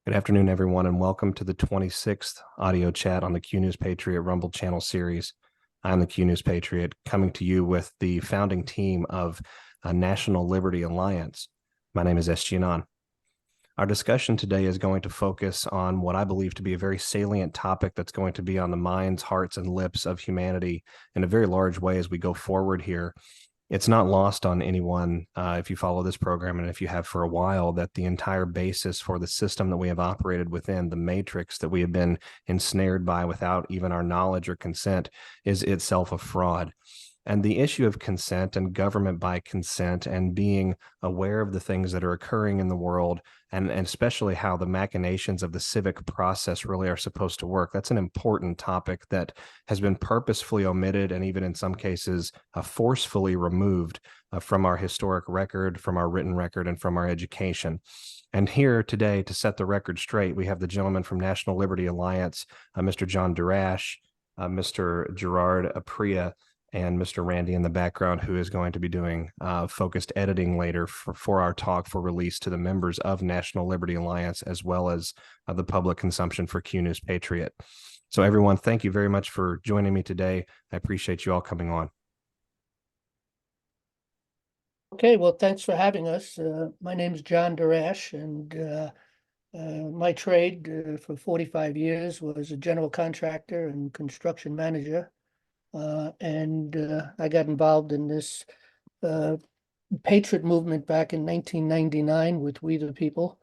Good afternoon, everyone, and welcome to the 26th audio chat on the Q News Patriot Rumble channel series. I'm the Q News Patriot, coming to you with the founding team of National Liberty Alliance. My name is SG Anon. Our discussion today is going to focus on what I believe to be a very salient topic that's going to be on the minds, hearts, and lips of humanity in a very large way as we go forward here. It's not lost on anyone, if you follow this program and if you have for a while, that the entire basis for the system that we have operated within, the matrix that we have been ensnared by without even our knowledge or consent, is itself a fraud. And the issue of consent and government by consent and being aware of the things that are occurring in the world, and especially how the machinations of the civic process really are supposed to work, that's an important topic that has been purposefully omitted and even in some cases forcefully removed from our historic record, from our written record, and from our education. And here today, to set the record straight, we have the gentleman from National Liberty Alliance, Mr. John Durash, Mr. Gerard Apria, and Mr. Randy in the background, who is going to be doing focused editing later for our talk for release to the members of National Liberty Alliance, as well as the public consumption for Q News Patriot. So everyone, thank you very much for joining me today. I appreciate you all coming on. Okay, well, thanks for having us. My name is John Durash, and my trade for 45 years was a general contractor and construction manager. I got involved in this Patriot movement back in 1999 with We the People,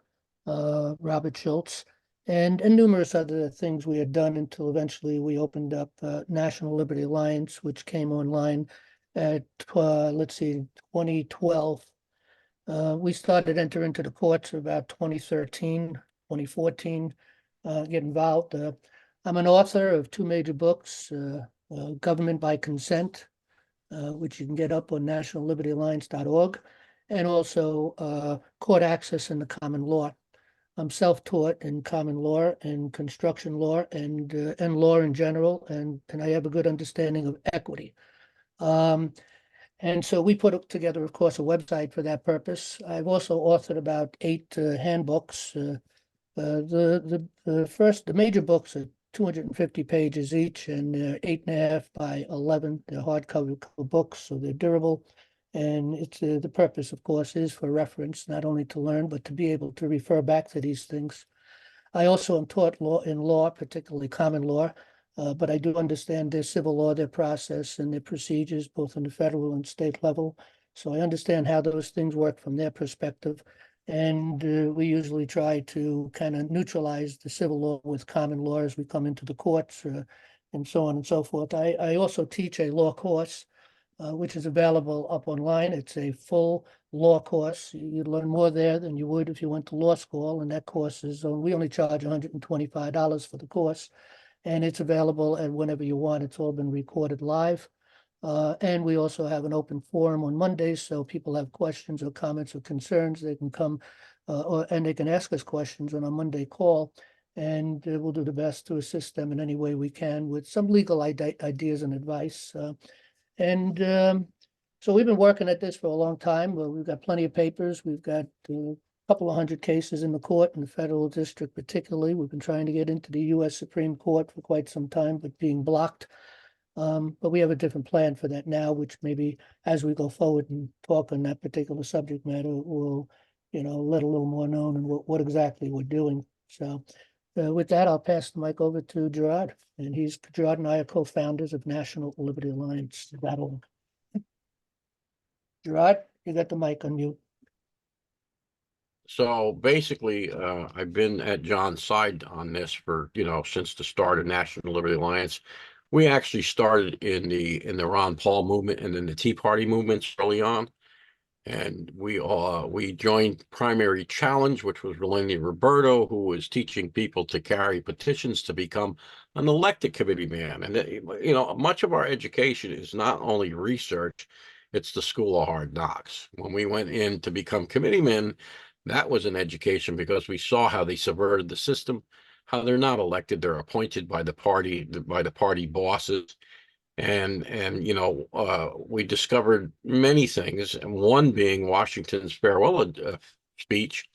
Robert Schultz, and numerous other things we had done until eventually we opened up National Liberty Alliance, which came online at, 2012. We started enter into the courts about 2013, 2014, get involved. I'm an author of two major books, Government by Consent, which you can get up on nationallibertyalliance.org, and also Court Access in the Common Law. I'm self-taught in common law and construction law and law in general, and I have a good understanding of equity. And so we put together, of course, a website for that purpose. I've also authored about 8 handbooks. The major books are 250 pages each, and they're 8.5 by 11. They're hardcover books, so they're durable. And it's the purpose, of course, is for reference, not only to learn, but to be able to refer back to these things. I also am taught law, particularly common law, but I do understand their civil law, their process, and their procedures, both on the federal and state level. So I understand how those things work from their perspective. And we usually try to kind of neutralize the civil law with common law as we come into the courts, and so on and so forth. I also teach a law course, which is available up online. It's a full law course. You learn more there than you would if you went to law school. And that course is, we only charge $125 for the course. And it's available at whenever you want. It's all been recorded live. And we also have an open forum on Mondays. So people have questions or comments or concerns, they can come and they can ask us questions on a Monday call. And we'll do the best to assist them in any way we can with some legal ideas and advice. So we've been working at this for a long time. We've got plenty of papers. We've got a couple of hundred cases in the court, in the federal district particularly. We've been trying to get into the U.S. Supreme Court for quite some time, but being blocked. But we have a different plan for that now, which maybe as we go forward and talk on that particular subject matter, we'll, let a little more known and what exactly we're doing. So with that, I'll pass the mic over to Gerard. And Gerard and I are co-founders of National Liberty Alliance. Gerard, you got the mic on mute. So basically, I've been at John's side on this for, since the start of National Liberty Alliance. We actually started in the Ron Paul movement and then the Tea Party movements early on. And we joined Primary Challenge, which was Relini Roberto, who was teaching people to carry petitions to become an elected committee man. And, much of our education is not only research, it's the school of hard knocks. When we went in to become committeemen, that was an education because we saw how they subverted the system, how they're not elected, they're appointed by the party bosses. And we discovered many things, and one being Washington's farewell speech,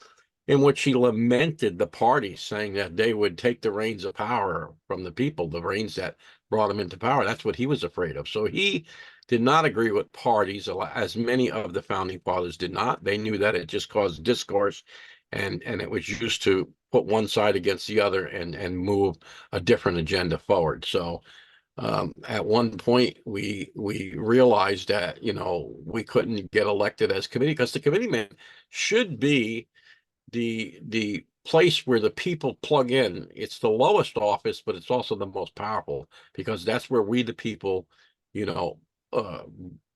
in which he lamented the parties, saying that they would take the reins of power from the people, the reins that brought him into power. That's what he was afraid of. So he did not agree with parties, as many of the founding fathers did not. They knew that it just caused discourse, and it was used to put one side against the other and move a different agenda forward. So at one point we realized that, you know, we couldn't get elected as committee, because the committeeman should be the place where the people plug in. It's the lowest office, but it's also the most powerful, because that's where we, the people, you know,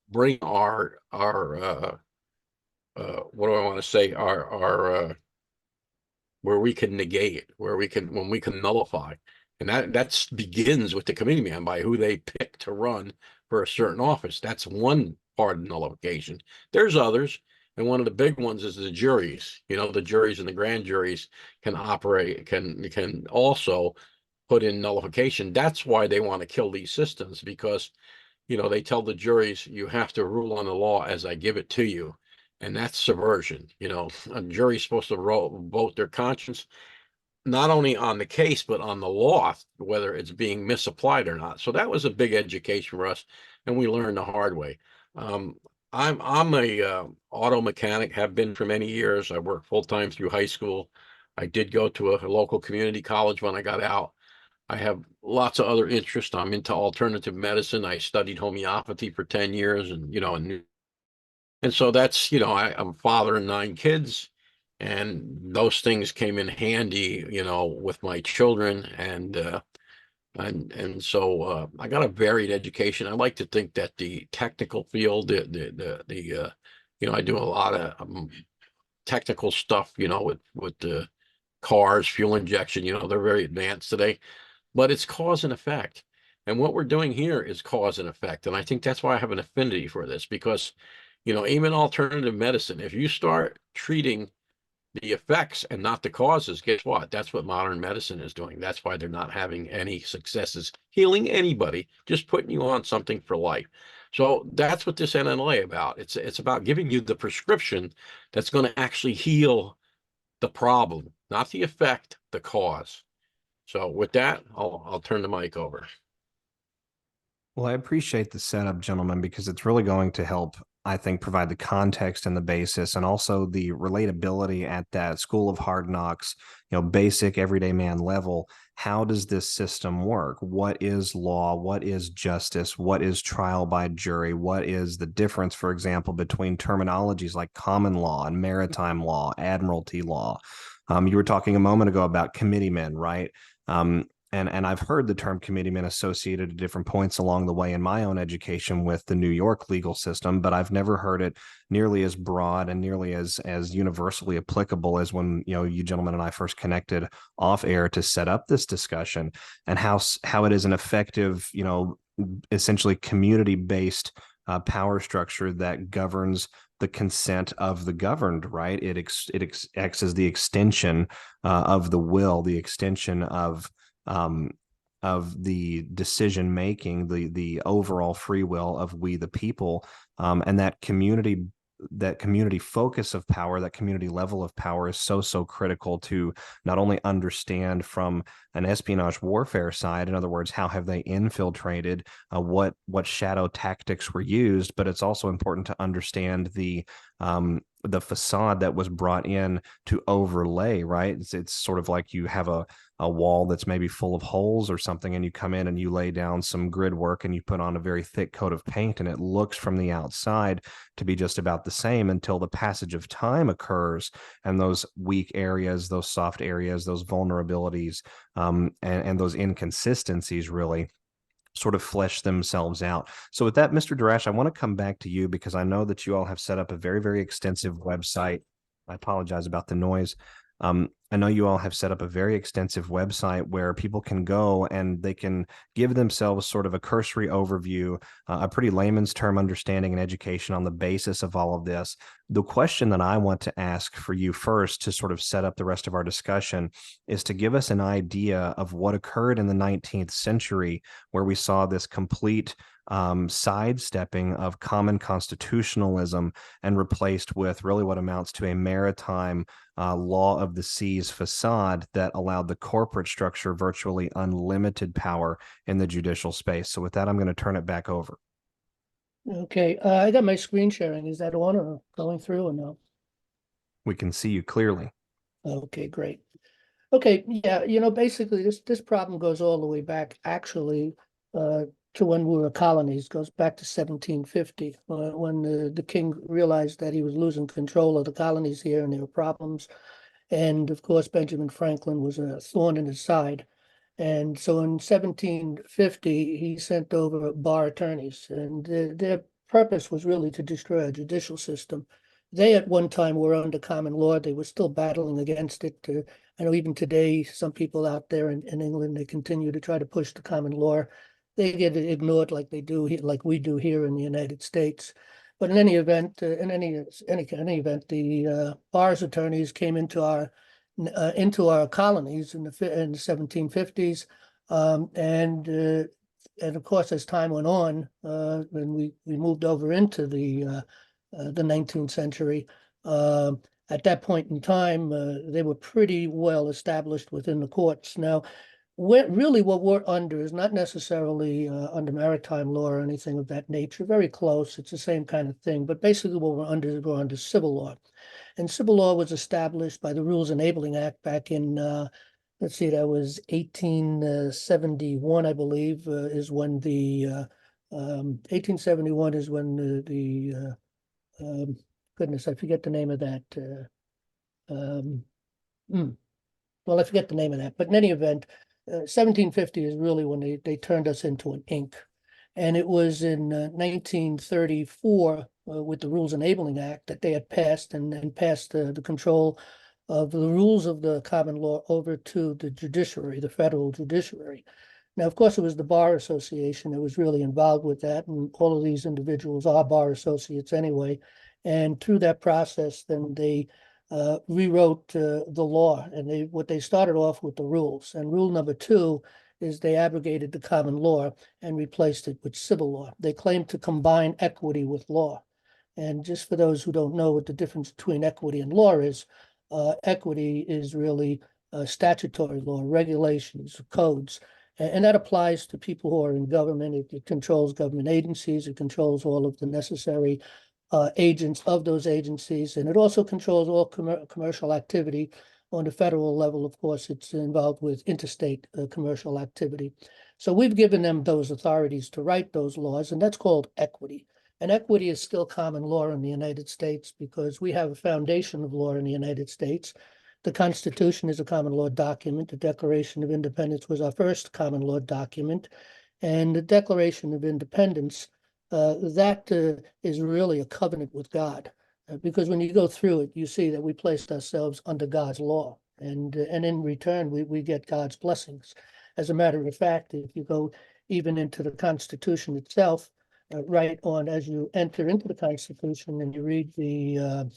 bring our what do I want to say, our where we can negate, where we can, when we can nullify. And that begins with the committee man, by who they pick to run for a certain office. That's one part of nullification. There's others, and one of the big ones is the juries. You know, the juries and the grand juries can operate, can also put in nullification. That's why they want to kill these systems, because, you know, they tell the juries, you have to rule on the law as I give it to you. And that's subversion. You know, a jury's supposed to vote their conscience, not only on the case, but on the law, whether it's being misapplied or not. So that was a big education for us, and we learned the hard way. Um, I'm a auto mechanic, have been for many years. I worked full time through high school. I did go to a local community college when I got out. I have lots of other interests. I'm into alternative medicine. I studied homeopathy for 10 years, and, you know, and so that's, you know, I'm a father of 9 kids, and those things came in handy, you know, with my children. And so I got a varied education. I like to think that the technical field, you know, I do a lot of technical stuff, you know, with the cars, fuel injection. You know, they're very advanced today, but it's cause and effect. And what we're doing here is cause and effect. And I think that's why I have an affinity for this, because, you know, even alternative medicine, if you start treating the effects and not the causes, guess what? That's what modern medicine is doing. That's why they're not having any successes healing anybody, just putting you on something for life. So that's what this NLA about. It's about giving you the prescription that's going to actually heal the problem, not the effect, the cause. So with that, I'll turn the mic over. Well, I appreciate the setup, gentlemen, because it's really going to help, I think, provide the context and the basis, and also the relatability at that school of hard knocks, you know, basic everyday man level. How does this system work? What is law? What is justice? What is trial by jury? What is the difference, for example, between terminologies like common law and maritime law, admiralty law? You were talking a moment ago about committeemen, right? And I've heard the term committeeman associated at different points along the way in my own education with the New York legal system, but I've never heard it nearly as broad and nearly as universally applicable as when, you know, you gentlemen and I first connected off air to set up this discussion, and how it is an effective, you know, essentially community-based power structure that governs the consent of the governed, right? It acts as the extension of the will, the extension of the decision making, the overall free will of we the people, and that community focus of power, that community level of power is so critical to not only understand from an espionage warfare side, in other words, how have they infiltrated, what shadow tactics were used, but it's also important to understand the facade that was brought in to overlay, right? It's sort of like you have a wall that's maybe full of holes or something, and you come in and you lay down some grid work and you put on a very thick coat of paint, and it looks from the outside to be just about the same until the passage of time occurs, and those weak areas, those soft areas, those vulnerabilities, and those inconsistencies really sort of flesh themselves out. So with that, Mr. Darash, I want to come back to you, because I know that you all have set up a very, very extensive website. I apologize about the noise. I know you all have set up a very extensive website where people can go and they can give themselves sort of a cursory overview, a pretty layman's term understanding and education on the basis of all of this. The question that I want to ask for you first to sort of set up the rest of our discussion is to give us an idea of what occurred in the 19th century, where we saw this complete sidestepping of common constitutionalism and replaced with really what amounts to a maritime law of the seas facade that allowed the corporate structure virtually unlimited power in the judicial space. So with that, I'm going to turn it back over. Okay, I got my screen sharing. Is that on or going through or no? We can see you clearly. Okay, great. Okay, yeah, you know, basically this problem goes all the way back actually to when we were colonies, goes back to 1750, when the king realized that he was losing control of the colonies here and there were problems. And of course, Benjamin Franklin was a thorn in his side. And so in 1750, he sent over bar attorneys, and their purpose was really to destroy our judicial system. They at one time were under common law. They were still battling against it. I know even today, some people out there in England, they continue to try to push the common law. They get ignored like they do, like we do here in the United States. But in any event, event, the bar's attorneys came into our colonies in the 1750s, and of course, as time went on, when we moved over into the 19th century, at that point in time, they were pretty well established within the courts. Now, really what we're under is not necessarily under maritime law or anything of that nature. Very close. It's the same kind of thing. But basically what we're under civil law. And civil law was established by the Rules Enabling Act back in, let's see, that was 1871, I believe, is when the 1871 is when goodness, I forget the name of that. Well, I forget the name of that. But in any event, 1750 is really when they turned us into an Inc. And it was in 1934 with the Rules Enabling Act that they had passed and passed the control of the rules of the common law over to the judiciary, the federal judiciary. Now, of course, it was the Bar Association that was really involved with that, and all of these individuals are bar associates anyway. And through that process, then they rewrote the law, and what they started off with the rules. And rule number 2 is they abrogated the common law and replaced it with civil law. They claimed to combine equity with law. And just for those who don't know what the difference between equity and law is, equity is really statutory law, regulations, codes, and that applies to people who are in government. It controls government agencies. It controls all of the necessary agents of those agencies, and it also controls all commercial activity. On the federal level, of course, it's involved with interstate commercial activity. So we've given them those authorities to write those laws, and that's called equity. And equity is still common law in the United States because we have a foundation of law in the United States. The Constitution is a common law document. The Declaration of Independence was our first common law document. And the Declaration of Independence, that is really a covenant with God. Because when you go through it, you see that we placed ourselves under God's law. And in return, we get God's blessings. As a matter of fact, if you go even into the Constitution itself, right on as you enter into the Constitution and you read the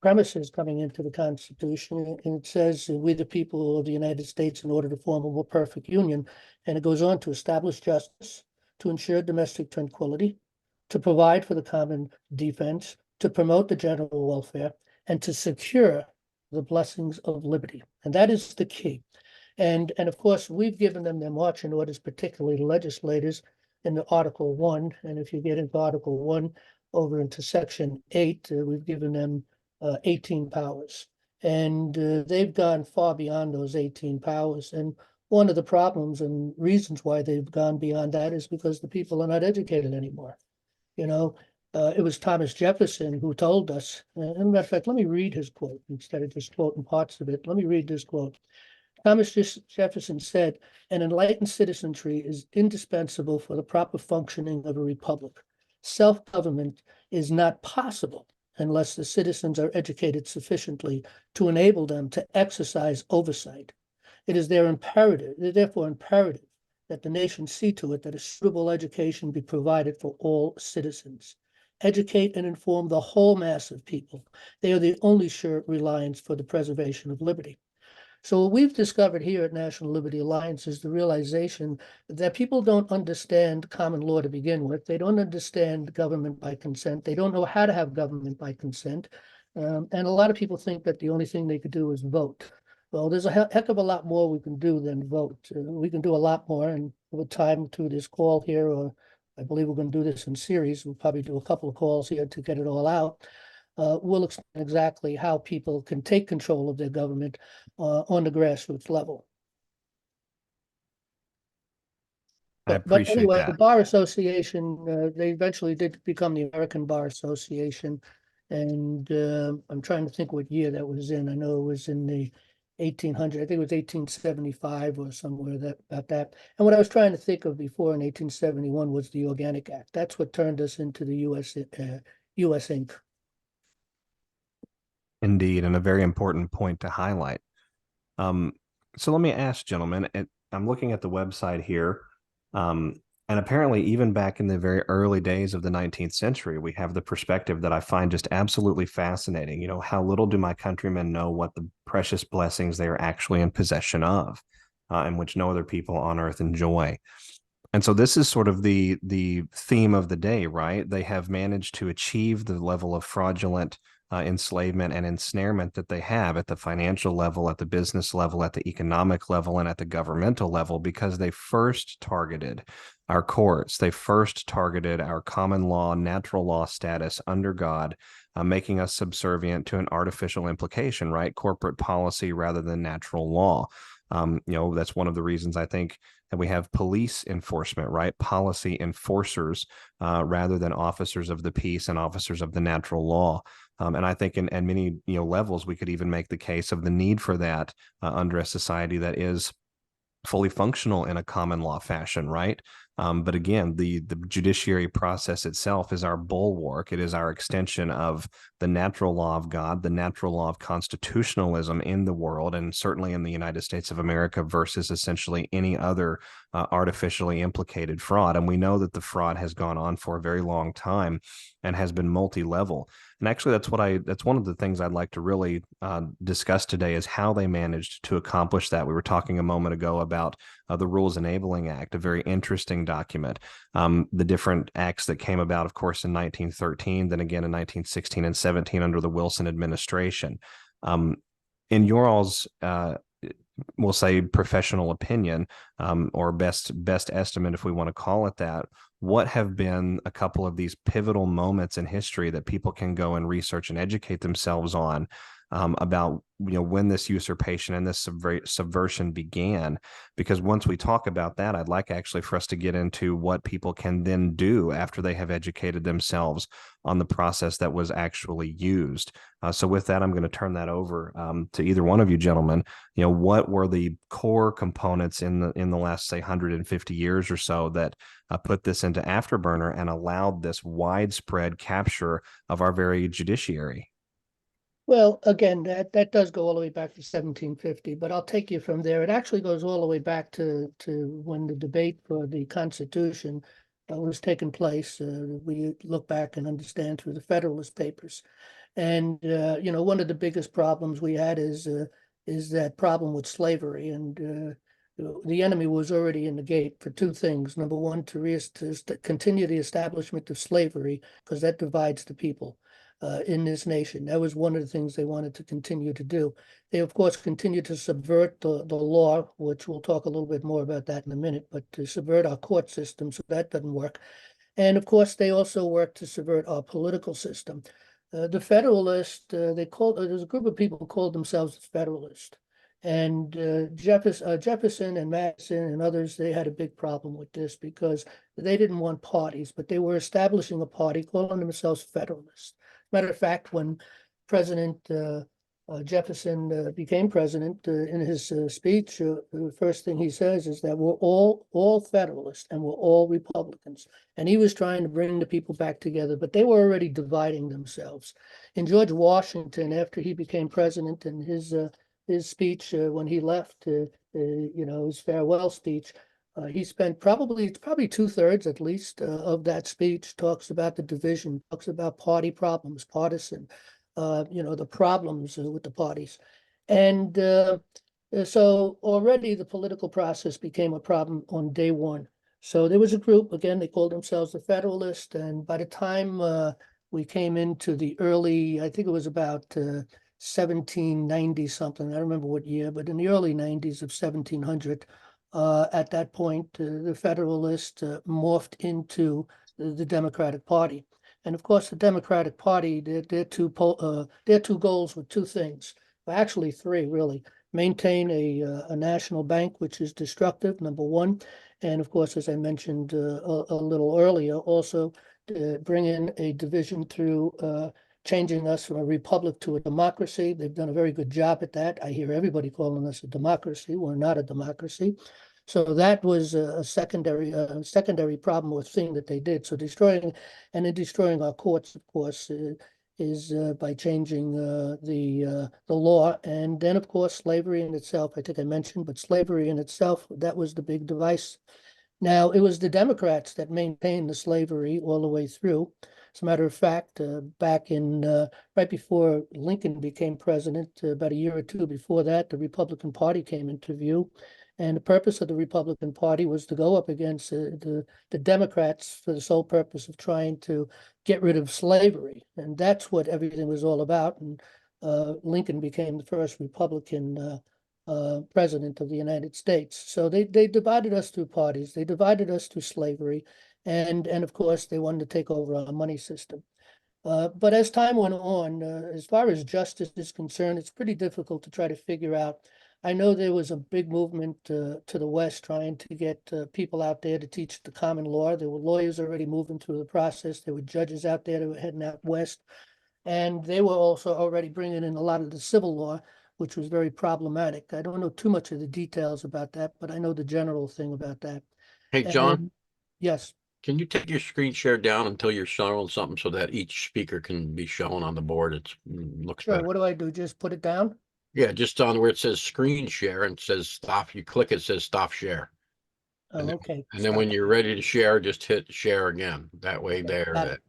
premises coming into the Constitution, and it says, we the people of the United States, in order to form a more perfect union. And it goes on to establish justice, to ensure domestic tranquility, to provide for the common defense, to promote the general welfare, and to secure the blessings of liberty. And that is the key. And of course, we've given them their marching orders, particularly the legislators, in the Article 1. And if you get into Article 1 over into Section 8, we've given them 18 powers. And they've gone far beyond those 18 powers. And one of the problems and reasons why they've gone beyond that is because the people are not educated anymore. You know, it was Thomas Jefferson who told us, as a matter of fact, let me read his quote instead of just quoting parts of it. Let me read this quote. Thomas Jefferson said, "An enlightened citizenry is indispensable for the proper functioning of a republic. Self-government is not possible unless the citizens are educated sufficiently to enable them to exercise oversight. It is therefore imperative that the nation see to it that a suitable education be provided for all citizens. Educate and inform the whole mass of people. They are the only sure reliance for the preservation of liberty. So what we've discovered here at National Liberty Alliance is the realization that people don't understand common law to begin with. They don't understand government by consent. They don't know how to have government by consent. And a lot of people think that the only thing they could do is vote. Well, there's a heck of a lot more we can do than vote. We can do a lot more, and over time through this call here, or I believe we're going to do this in series, we'll probably do a couple of calls here to get it all out. We'll explain exactly how people can take control of their government on the grassroots level. I But appreciate anyway, that. the Bar Association, they eventually did become the American Bar Association. And I'm trying to think what year that was in. I know it was in the 1800, I think it was 1875 or somewhere about that. And what I was trying to think of before in 1871 was the Organic Act. That's what turned us into the US Inc. Indeed, and a very important point to highlight. So let me ask, gentlemen, I'm looking at the website here, and apparently even back in the very early days of the 19th century, we have the perspective that I find just absolutely fascinating. You know, how little do my countrymen know what the precious blessings they are actually in possession of, and which no other people on earth enjoy. And so this is sort of the theme of the day, right? They have managed to achieve the level of fraudulent enslavement and ensnarement that they have at the financial level, at the business level, at the economic level, and at the governmental level, because they first targeted our courts. They first targeted our common law, natural law status under God, making us subservient to an artificial implication, right? Corporate policy rather than natural law. That's one of the reasons I think that we have police enforcement, right? Policy enforcers rather than officers of the peace and officers of the natural law. And I think in many levels, we could even make the case of the need for that under a society that is fully functional in a common law fashion, right? But again, the judiciary process itself is our bulwark. It is our extension of the natural law of God, the natural law of constitutionalism in the world, and certainly in the United States of America versus essentially any other artificially implicated fraud. And we know that the fraud has gone on for a very long time and has been multi-level. And actually, that's one of the things I'd like to really discuss today is how they managed to accomplish that. We were talking a moment ago about the Rules Enabling Act, a very interesting document. The different acts that came about, of course, in 1913, then again in 1916 and 17 under the Wilson administration. In your all's we'll say professional opinion, or best estimate, if we want to call it that, what have been a couple of these pivotal moments in history that people can go and research and educate themselves on about when this usurpation and this subversion began? Because once we talk about that, I'd like actually for us to get into what people can then do after they have educated themselves on the process that was actually used. So with that, I'm going to turn that over to either one of you gentlemen. What were the core components in the last, say, 150 years or so that put this into afterburner and allowed this widespread capture of our very judiciary? Well, again, that does go all the way back to 1750, but I'll take you from there. It actually goes all the way back to when the debate for the Constitution was taking place. We look back and understand through the Federalist Papers. And, one of the biggest problems we had is that problem with slavery. And the enemy was already in the gate for two things. Number one, to continue the establishment of slavery, because that divides the people in this nation. That was one of the things they wanted to continue to do. They, of course, continued to subvert the law, which we'll talk a little bit more about that in a minute, but to subvert our court system, so that doesn't work. And of course, they also worked to subvert our political system. The Federalists, there's a group of people who called themselves Federalists. And Jefferson and Madison and others, they had a big problem with this because they didn't want parties, but they were establishing a party calling themselves Federalists. Matter of fact, when President Jefferson became president, in his speech, the first thing he says is that we're all Federalists and we're all Republicans. And he was trying to bring the people back together, but they were already dividing themselves. In George Washington, after he became president, and his speech when he left, his farewell speech, he spent it's probably 2/3 at least of that speech talks about the division, talks about party problems, partisan, the problems with the parties. And so already the political process became a problem on day one. So there was a group, again, they called themselves the Federalists. And by the time we came into the early, I think it was about 1790 something, I don't remember what year, but in the early 90s of 1700, at that point, the Federalists morphed into the Democratic Party. And of course, the Democratic Party, their two goals were two things, well, actually three, really. Maintain a national bank, which is destructive, number one. And of course, as I mentioned a little earlier, also bring in a division through changing us from a republic to a democracy. They've done a very good job at that. I hear everybody calling us a democracy. We're not a democracy. So that was a secondary problem or thing that they did. So destroying our courts, of course, is by changing the law. And then, of course, slavery in itself, I think I mentioned, but slavery in itself, that was the big device. Now, it was the Democrats that maintained the slavery all the way through. As a matter of fact, back in right before Lincoln became president, about a year or two before that, the Republican Party came into view. And the purpose of the Republican Party was to go up against the Democrats for the sole purpose of trying to get rid of slavery. And that's what everything was all about. And Lincoln became the first Republican president of the United States. So they divided us through parties. They divided us through slavery. And of course, they wanted to take over our money system. But as time went on, as far as justice is concerned, it's pretty difficult to try to figure out. I know there was a big movement to the West trying to get people out there to teach the common law. There were lawyers already moving through the process. There were judges out there that were heading out West. And they were also already bringing in a lot of the civil law, which was very problematic. I don't know too much of the details about that, but I know the general thing about that. Hey, John, And yes. can you take your screen share down until you're showing something so that each speaker can be shown on the board? It looks Sure. better. What do I do? Just put it down? Yeah, just on where it says screen share and it says stop, you click, it says stop share. Oh, okay. And then when you're ready to share, just hit share again. That way there, got it.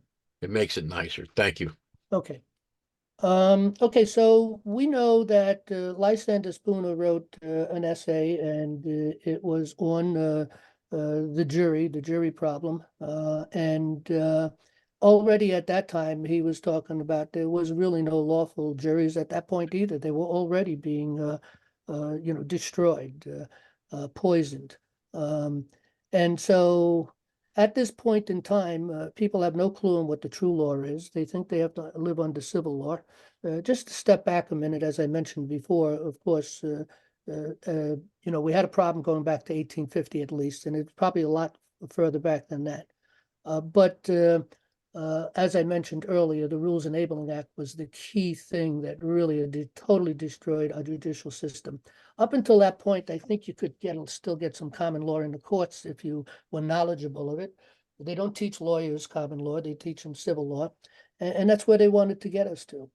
it makes it nicer. Thank you. Okay. Okay, so we know that Lysander Spooner wrote an essay, and it was on the jury problem. And already at that time, he was talking about there was really no lawful juries at that point either. They were already being, destroyed, poisoned. And so at this point in time, people have no clue on what the true law is. They think they have to live under civil law. Just to step back a minute, as I mentioned before, of course, we had a problem going back to 1850 at least, and it's probably a lot further back than that. But as I mentioned earlier, the Rules Enabling Act was the key thing that really totally destroyed our judicial system. Up until that point, I think you could still get some common law in the courts if you were knowledgeable of it. They don't teach lawyers common law; they teach them civil law, and that's where they wanted to get us to.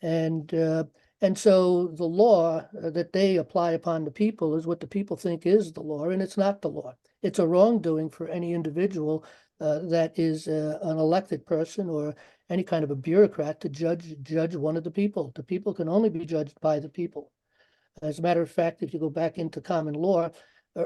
And so the law that they apply upon the people is what the people think is the law, and it's not the law. It's a wrongdoing for any individual that is an elected person or any kind of a bureaucrat to judge one of the people. The people can only be judged by the people. As a matter of fact, if you go back into common law,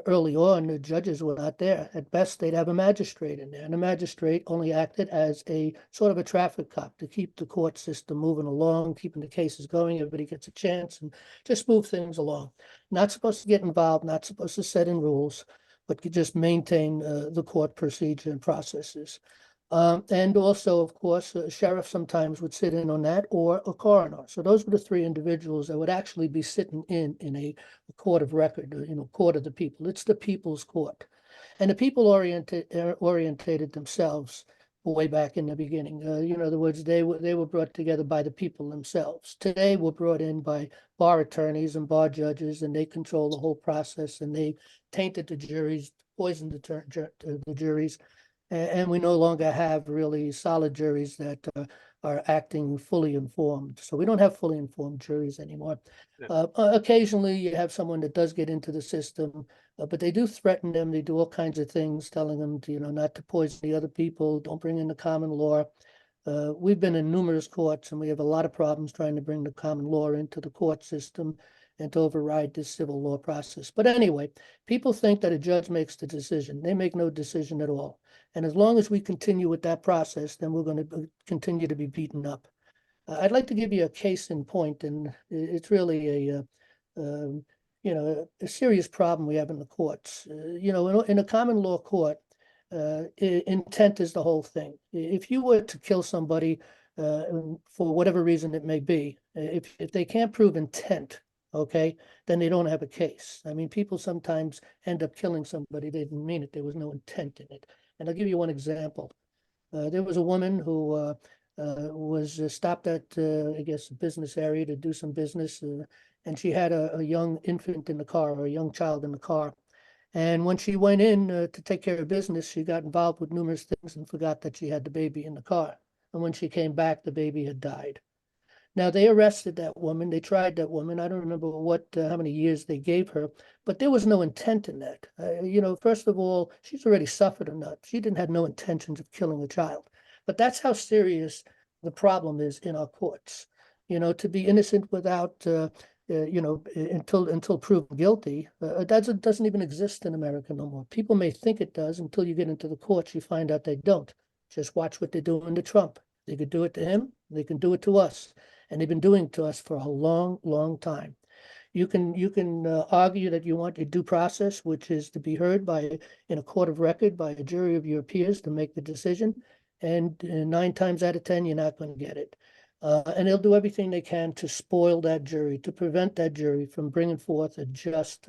early on, the judges were not there. At best, they'd have a magistrate in there, and the magistrate only acted as a sort of a traffic cop to keep the court system moving along, keeping the cases going. Everybody gets a chance and just move things along. Not supposed to get involved, not supposed to set in rules, but could just maintain the court procedure and processes. And also, of course, a sheriff sometimes would sit in on that, or a coroner. So those were the three individuals that would actually be sitting in a court of record, court of the people. It's the people's court. And the people orientated themselves way back in the beginning. In other words, they were brought together by the people themselves. Today, we're brought in by bar attorneys and bar judges, and they control the whole process, and they tainted the juries, poisoned the juries, and we no longer have really solid juries that are acting fully informed. So we don't have fully informed juries anymore. Yeah. Occasionally, you have someone that does get into the system, but they do threaten them. They do all kinds of things, telling them to, not to poison the other people, don't bring in the common law. We've been in numerous courts, and we have a lot of problems trying to bring the common law into the court system and to override this civil law process. But anyway, people think that a judge makes the decision. They make no decision at all. And as long as we continue with that process, then we're going to continue to be beaten up. I'd like to give you a case in point, and it's really a serious problem we have in the courts. In a common law court, intent is the whole thing. If you were to kill somebody for whatever reason it may be, if they can't prove intent, okay, then they don't have a case. I mean, people sometimes end up killing somebody, they didn't mean it, there was no intent in it. And I'll give you one example. There was a woman who was stopped at, I guess, a business area to do some business, and she had a young infant in the car, or a young child in the car. And when she went in to take care of business, she got involved with numerous things and forgot that she had the baby in the car. And when she came back, the baby had died. Now, they arrested that woman. They tried that woman. I don't remember how many years they gave her, but there was no intent in that. First of all, she's already suffered enough. She didn't have no intentions of killing a child. But that's how serious the problem is in our courts. To be innocent without, until proven guilty, that doesn't even exist in America no more. People may think it does until you get into the courts. You find out they don't. Just watch what they're doing to Trump. They could do it to him. They can do it to us. And they've been doing it to us for a long, long time. You can argue that you want a due process, which is to be heard in a court of record by a jury of your peers to make the decision. And 9 times out of 10, you're not going to get it. And they'll do everything they can to spoil that jury, to prevent that jury from bringing forth a just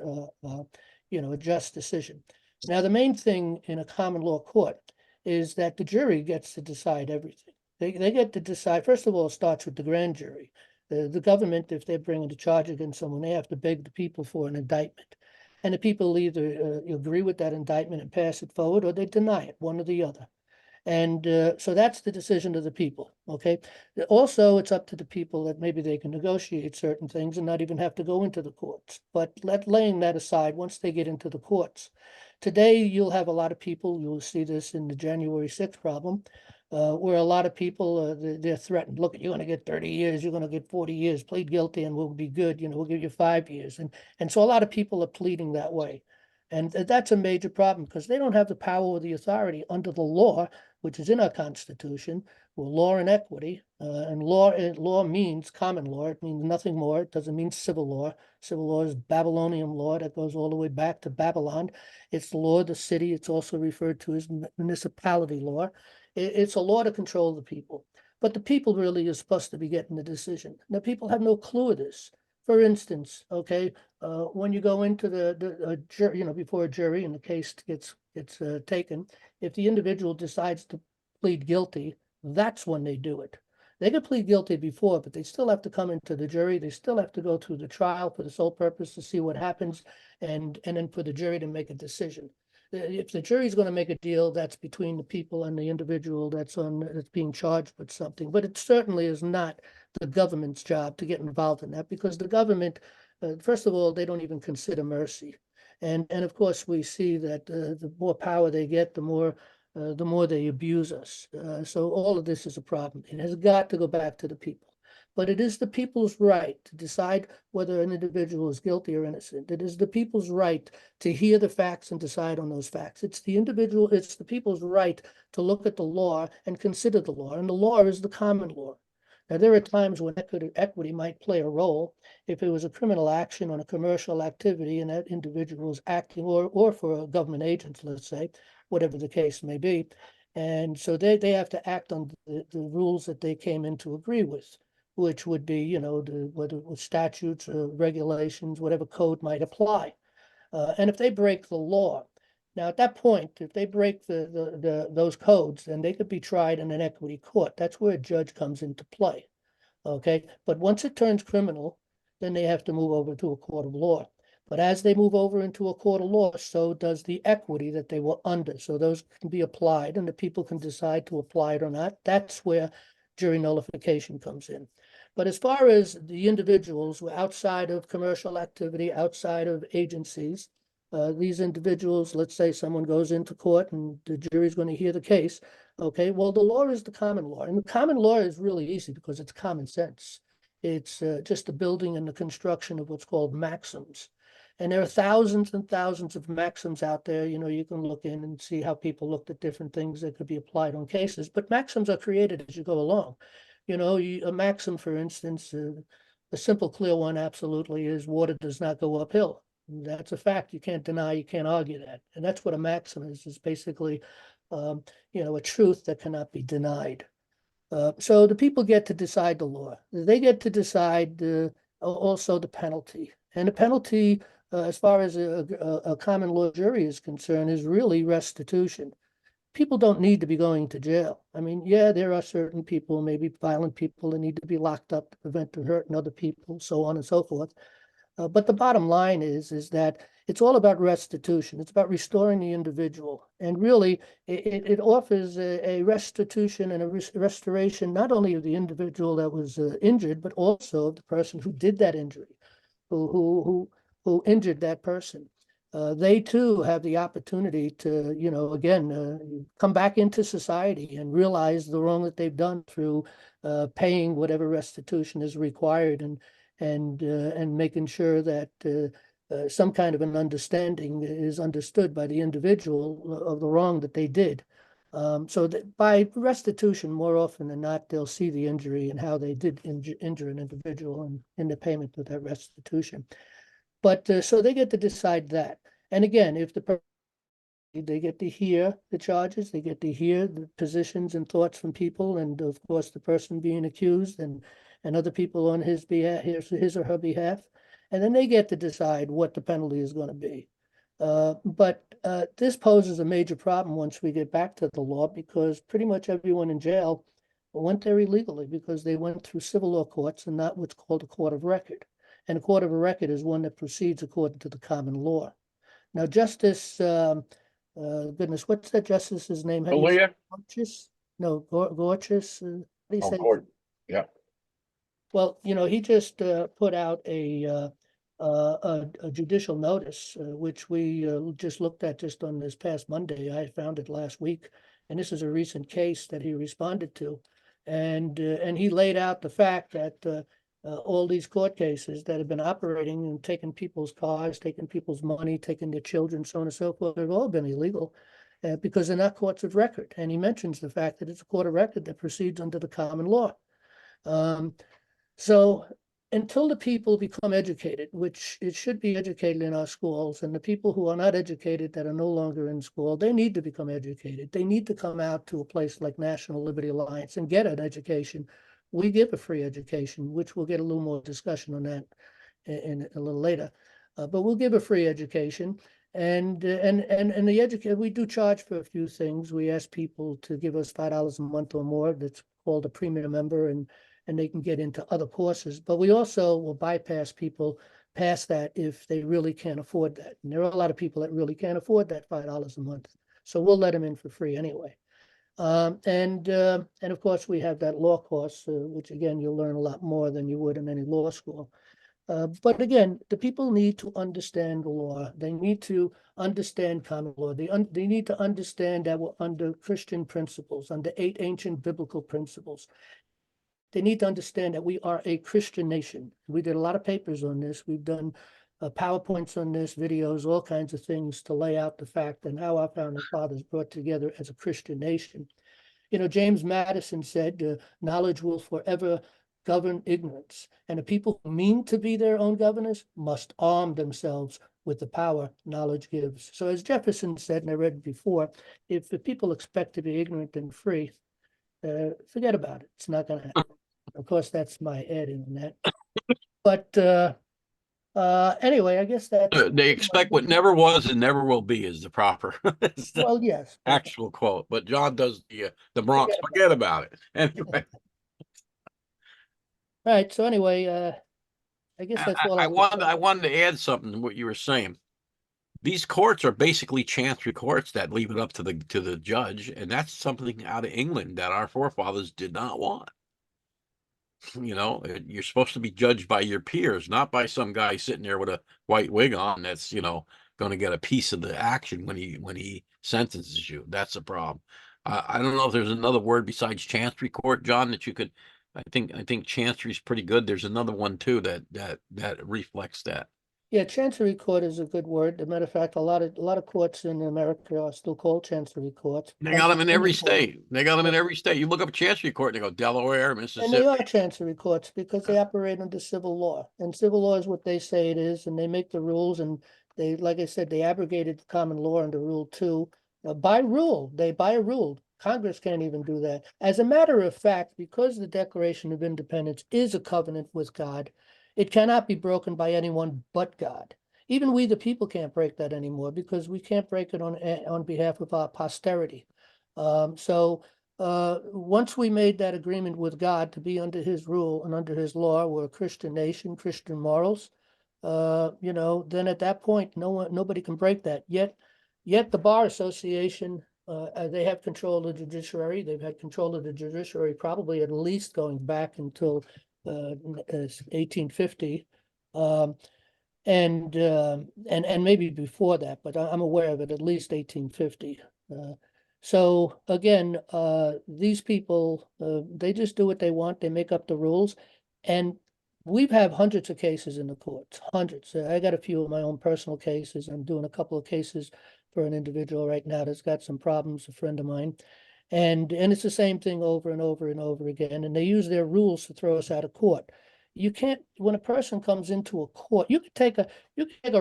decision. Now, the main thing in a common law court is that the jury gets to decide everything. They get to decide. First of all, it starts with the grand jury. The government, if they're bringing a charge against someone, they have to beg the people for an indictment. And the people either agree with that indictment and pass it forward, or they deny it, one or the other. And so that's the decision of the people, okay? Also, it's up to the people that maybe they can negotiate certain things and not even have to go into the courts. But laying that aside, once they get into the courts, today you'll have a lot of people, you'll see this in the January 6th problem, where a lot of people, they're threatened. Look, you're going to get 30 years, you're going to get 40 years, plead guilty and we'll be good, we'll give you 5 years. And so a lot of people are pleading that way. And that's a major problem because they don't have the power or the authority under the law, which is in our Constitution, with law and equity. And law means common law. It means nothing more. It doesn't mean civil law. Civil law is Babylonian law that goes all the way back to Babylon. It's the law of the city. It's also referred to as municipality law. It's a law to control the people. But the people really is supposed to be getting the decision. Now, people have no clue of this. For instance, okay, when you go into the jury, before a jury and the case gets taken, if the individual decides to plead guilty, that's when they do it. They could plead guilty before, but they still have to come into the jury. They still have to go through the trial for the sole purpose to see what happens, and then for the jury to make a decision. If the jury is going to make a deal, that's between the people and the individual that's being charged with something. But it certainly is not the government's job to get involved in that, because the government, first of all, they don't even consider mercy. And of course, we see that the more power they get, the more they abuse us. So all of this is a problem. It has got to go back to the people. But it is the people's right to decide whether an individual is guilty or innocent. It is the people's right to hear the facts and decide on those facts. It's the people's right to look at the law and consider the law. And the law is the common law. Now, there are times when equity might play a role if it was a criminal action on a commercial activity and that individual is acting, or for government agents, let's say, whatever the case may be. And so they have to act on the rules that they came in to agree with, which would be, whether it was statutes or regulations, whatever code might apply. And if they break the law, Now, at that point, if they break those codes, then they could be tried in an equity court. That's where a judge comes into play. Okay, but once it turns criminal, then they have to move over to a court of law. But as they move over into a court of law, so does the equity that they were under. So those can be applied, and the people can decide to apply it or not. That's where jury nullification comes in. But as far as the individuals who are outside of commercial activity, outside of agencies, these individuals, let's say someone goes into court and the jury's going to hear the case. Okay, well, the law is the common law, and the common law is really easy because it's common sense. It's just the building and the construction of what's called maxims. And there are thousands and thousands of maxims out there. You know, you can look in and see how people looked at different things that could be applied on cases, but maxims are created as you go along. You know, a maxim, for instance, a simple, clear one absolutely is water does not go uphill. That's a fact. You can't deny, you can't argue that. And that's what a maxim is basically, you know, a truth that cannot be denied. So the people get to decide the law. They get to decide also the penalty. And the penalty, as far as a common law jury is concerned, is really restitution. People don't need to be going to jail. I mean, yeah, there are certain people, maybe violent people, that need to be locked up to prevent them hurting other people, so on and so forth. But the bottom line is that it's all about restitution. It's about restoring the individual. And really, it offers a restitution and a restoration, not only of the individual that was injured, but also of the person who did that injury, who injured that person. They too have the opportunity to, you know, again, come back into society and realize the wrong that they've done through paying whatever restitution is required and making sure that some kind of an understanding is understood by the individual of the wrong that they did. So that by restitution, more often than not, they'll see the injury and how they did injure an individual and in the payment of that restitution. But so they get to decide that. And again, if they get to hear the charges, they get to hear the positions and thoughts from people, and of course the person being accused and other people on his behalf, his or her behalf, and then they get to decide what the penalty is going to be. But this poses a major problem once we get back to the law, because pretty much everyone in jail went there illegally because they went through civil law courts and not what's called a court of record. And a court of record is one that proceeds according to the common law. Now, Justice, goodness, what's that justice's name? How do you say it? Gorchis? No, Gorchis. How do you say? Gordon. Yeah. Well, you know, he just put out a judicial notice, which we just looked at just on this past Monday. I found it last week, and this is a recent case that he responded to, and he laid out the fact that all these court cases that have been operating and taking people's cars, taking people's money, taking their children, so on and so forth, have all been illegal because they're not courts of record. And he mentions the fact that it's a court of record that proceeds under the common law. So until the people become educated, which it should be educated in our schools, and the people who are not educated that are no longer in school, they need to become educated. They need to come out to a place like National Liberty Alliance and get an education. We give a free education, which we'll get a little more discussion on that in a little later. But we'll give a free education. And the education, we do charge for a few things. We ask people to give us $5 a month or more. That's called a premium member, and they can get into other courses. But we also will bypass people past that if they really can't afford that. And there are a lot of people that really can't afford that $5 a month. So we'll let them in for free anyway. And of course, we have that law course, which again, you'll learn a lot more than you would in any law school. But again, the people need to understand the law. They need to understand common law. They need to understand that we're under Christian principles, under 8 ancient biblical principles. They need to understand that we are a Christian nation. We did a lot of papers on this. We've done PowerPoints on this, videos, all kinds of things to lay out the fact and how our founding fathers brought together as a Christian nation. You know, James Madison said, knowledge will forever govern ignorance. And the people who mean to be their own governors must arm themselves with the power knowledge gives. So as Jefferson said, and I read before, if the people expect to be ignorant and free, forget about it. It's not going to happen. Of course, that's my add in on that. But Anyway, I guess that's They expect what never was and never will be is the proper, is the well, yes. actual quote. But John does the Bronx. Forget Forget about it. Anyway, Right. So anyway, I guess that's all I have to say. I wanted to add something to what you were saying. These courts are basically chancery courts that leave it up to the judge, and that's something out of England that our forefathers did not want. You know, you're supposed to be judged by your peers, not by some guy sitting there with a white wig on that's, going to get a piece of the action when he sentences you. That's a problem. I don't know if there's another word besides chancery court, John, that you could. I think chancery is pretty good. There's another one too that reflects that. Yeah, chancery court is a good word. As a matter of fact, a lot of courts in America are still called chancery courts. They Like got the them in every Supreme Court. state. They got them in every state. You look up chancery court, and they go Delaware, And they are Mississippi. chancery courts because they operate under civil law. And civil law is what they say it is, and they make the rules, and they, like I said, they abrogated the common law under Rule 2. By a rule. Congress can't even do that. As a matter of fact, because the Declaration of Independence is a covenant with God, it cannot be broken by anyone but God. Even we, the people, can't break that anymore because we can't break it on behalf of our posterity. Once we made that agreement with God to be under his rule and under his law, we're a Christian nation, Christian morals, then at that point, nobody can break that. Yet the Bar Association, they have control of the judiciary. They've had control of the judiciary probably at least going back until 1850. And maybe before that, but I'm aware of it, at least 1850. So again, these people, they just do what they want. They make up the rules. And we've had hundreds of cases in the courts, hundreds. I got a few of my own personal cases. I'm doing a couple of cases for an individual right now that's got some problems, a friend of mine. And it's the same thing over and over and over again. And they use their rules to throw us out of court. You can't, when a person comes into a court, you can take a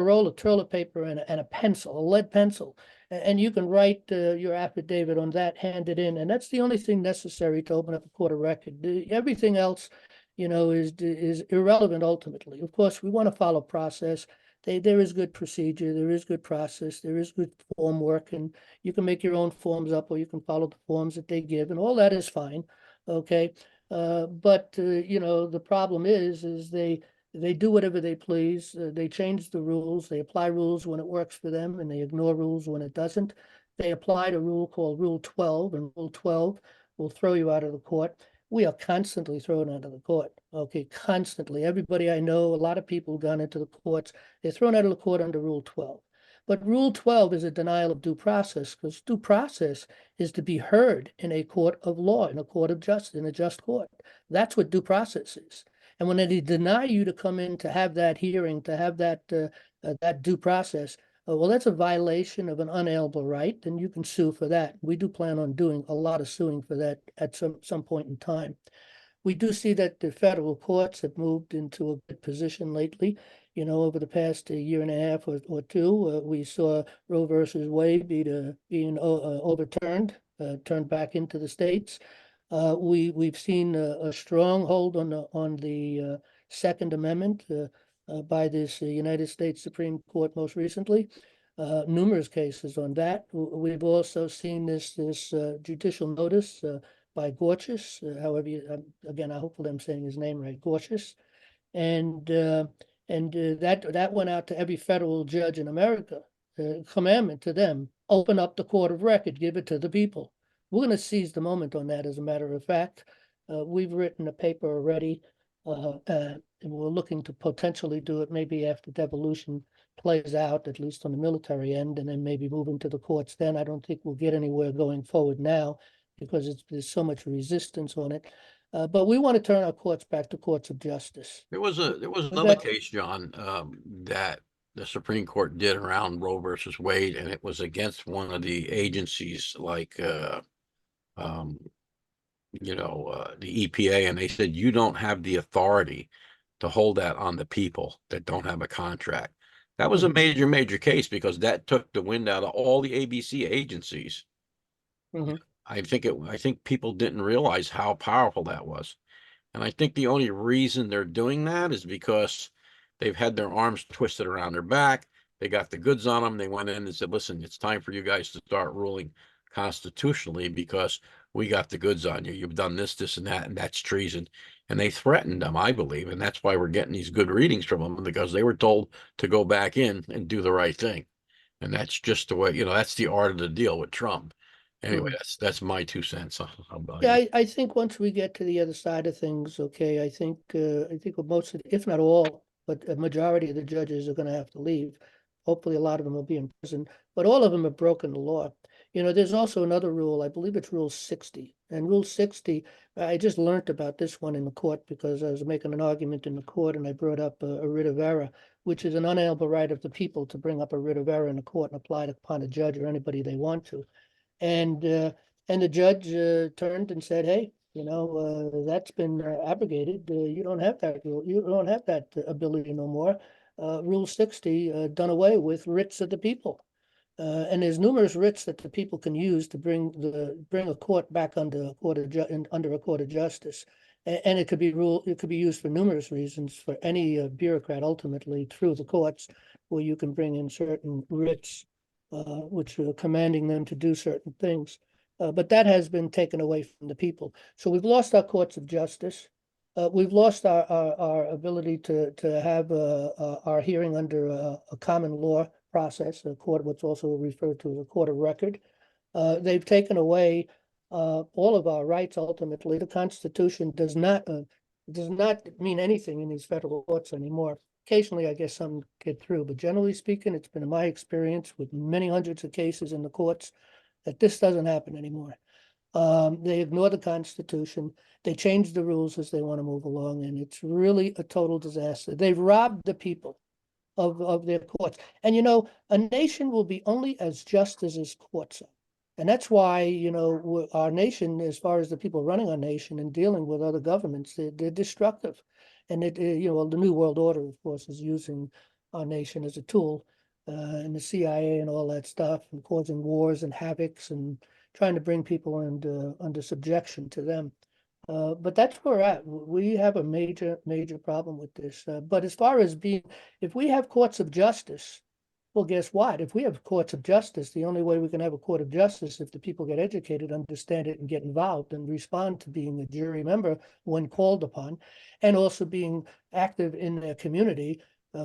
roll of toilet paper and a pencil, a lead pencil, and you can write your affidavit on that, hand it in, and that's the only thing necessary to open up a court of record. Everything else, is irrelevant ultimately. Of course, we want to follow process. There is good procedure, there is good process, there is good form work, and you can make your own forms up or you can follow the forms that they give, and all that is fine. Okay. But the problem is they do whatever they please. They change the rules. They apply rules when it works for them, and they ignore rules when it doesn't. They applied a rule called Rule 12, and Rule 12 will throw you out of the court. We are constantly thrown out of the court. Okay, constantly. Everybody I know, a lot of people gone into the courts. They're thrown out of the court under Rule 12. But Rule 12 is a denial of due process because due process is to be heard in a court of law, in a court of justice, in a just court. That's what due process is. And when they deny you to come in to have that hearing, to have that due process, well, that's a violation of an unalienable right, and you can sue for that. We do plan on doing a lot of suing for that at some point in time. We do see that the federal courts have moved into a good position lately. Over the past year and a half or two, we saw Roe versus Wade being overturned, turned back into the states. We've seen a strong hold on the Second Amendment by this United States Supreme Court most recently. Numerous cases on that. We've also seen this judicial notice by Gorsuch, again, I hopefully I'm saying his name right, Gorsuch, and that went out to every federal judge in America. Commandment to them: open up the court of record, give it to the people. We're going to seize the moment on that. As a matter of fact, we've written a paper already, and we're looking to potentially do it maybe after devolution plays out, at least on the military end, and then maybe moving to the courts. Then I don't think we'll get anywhere going forward now, because there's so much resistance on it. But we want to turn our courts back to courts of justice. There was another case, John, that the Supreme Court did around Roe versus Wade, and it was against one of the agencies like the EPA, and they said you don't have the authority to hold that on the people that don't have a contract. That was a major case because that took the wind out of all the ABC agencies. Mm-hmm. I think people didn't realize how powerful that was. And I think the only reason they're doing that is because they've had their arms twisted around their back. They got the goods on them. They went in and said, listen, it's time for you guys to start ruling constitutionally because we got the goods on you. You've done this, this, and that, and that's treason. And they threatened them, I believe. And that's why we're getting these good readings from them, because they were told to go back in and do the right thing. And that's just the way, that's the art of the deal with Trump. Anyway, that's my 2 cents. How about Yeah, you? I think once we get to the other side of things, okay, I think with most, if not all, but a majority of the judges are going to have to leave. Hopefully, a lot of them will be in prison, but all of them have broken the law. There's also another rule. I believe it's Rule 60, and Rule 60. I just learned about this one in the court because I was making an argument in the court, and I brought up a writ of error, which is an unalienable right of the people to bring up a writ of error in the court and apply it upon a judge or anybody they want to. And the judge turned and said, "Hey, that's been abrogated. You don't have that rule. You don't have that ability no more. Rule 60 done away with writs of the people." And there's numerous writs that the people can use to bring a court back under a court of justice, and it could be used for numerous reasons for any bureaucrat ultimately through the courts, where you can bring in certain writs, which are commanding them to do certain things. But that has been taken away from the people. So we've lost our courts of justice. We've lost our ability to have our hearing under a common law process, a court, what's also referred to as a court of record. They've taken away all of our rights. Ultimately, the Constitution does not mean anything in these federal courts anymore. Occasionally, I guess some get through, but generally speaking, it's been my experience with many hundreds of cases in the courts that this doesn't happen anymore. They ignore the Constitution. They change the rules as they want to move along, and it's really a total disaster. They've robbed the people of their courts. And, a nation will be only as just as its courts are. And that's why, our nation, as far as the people running our nation and dealing with other governments, they're destructive. And, the New World Order, of course, is using our nation as a tool, and the CIA and all that stuff, and causing wars and havocs and trying to bring people under subjection to them. But that's where we're at. We have a major, major problem with this. But as far as if we have courts of justice, well, guess what? If we have courts of justice, the only way we can have a court of justice if the people get educated, understand it, and get involved and respond to being a jury member when called upon, and also being active in their community,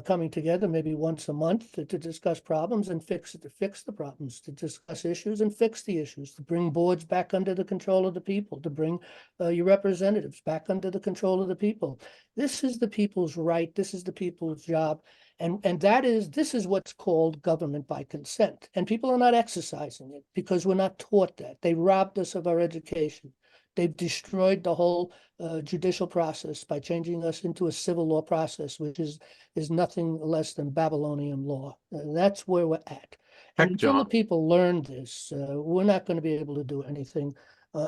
coming together maybe once a month to discuss problems and fix the problems, to discuss issues and fix the issues, to bring boards back under the control of the people, to bring your representatives back under the control of the people. This is the people's right. This is the people's job. And this is what's called government by consent. And people are not exercising it because we're not taught that. They robbed us of our education. They've destroyed the whole judicial process by changing us into a civil law process, which is nothing less than Babylonian law. That's where we're at. And Heck, until the John. people learn this, we're not going to be able to do anything.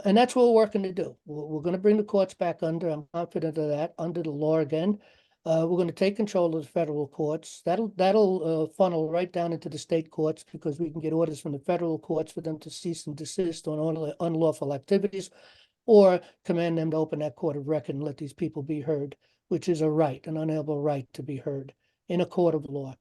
And that's what we're working to do. We're going to bring the courts back under, I'm confident of that, under the law again. We're going to take control of the federal courts. That'll funnel right down into the state courts, because we can get orders from the federal courts for them to cease and desist on all unlawful activities, or command them to open that court of record and let these people be heard, which is a right, an unalienable right to be heard in a court of law.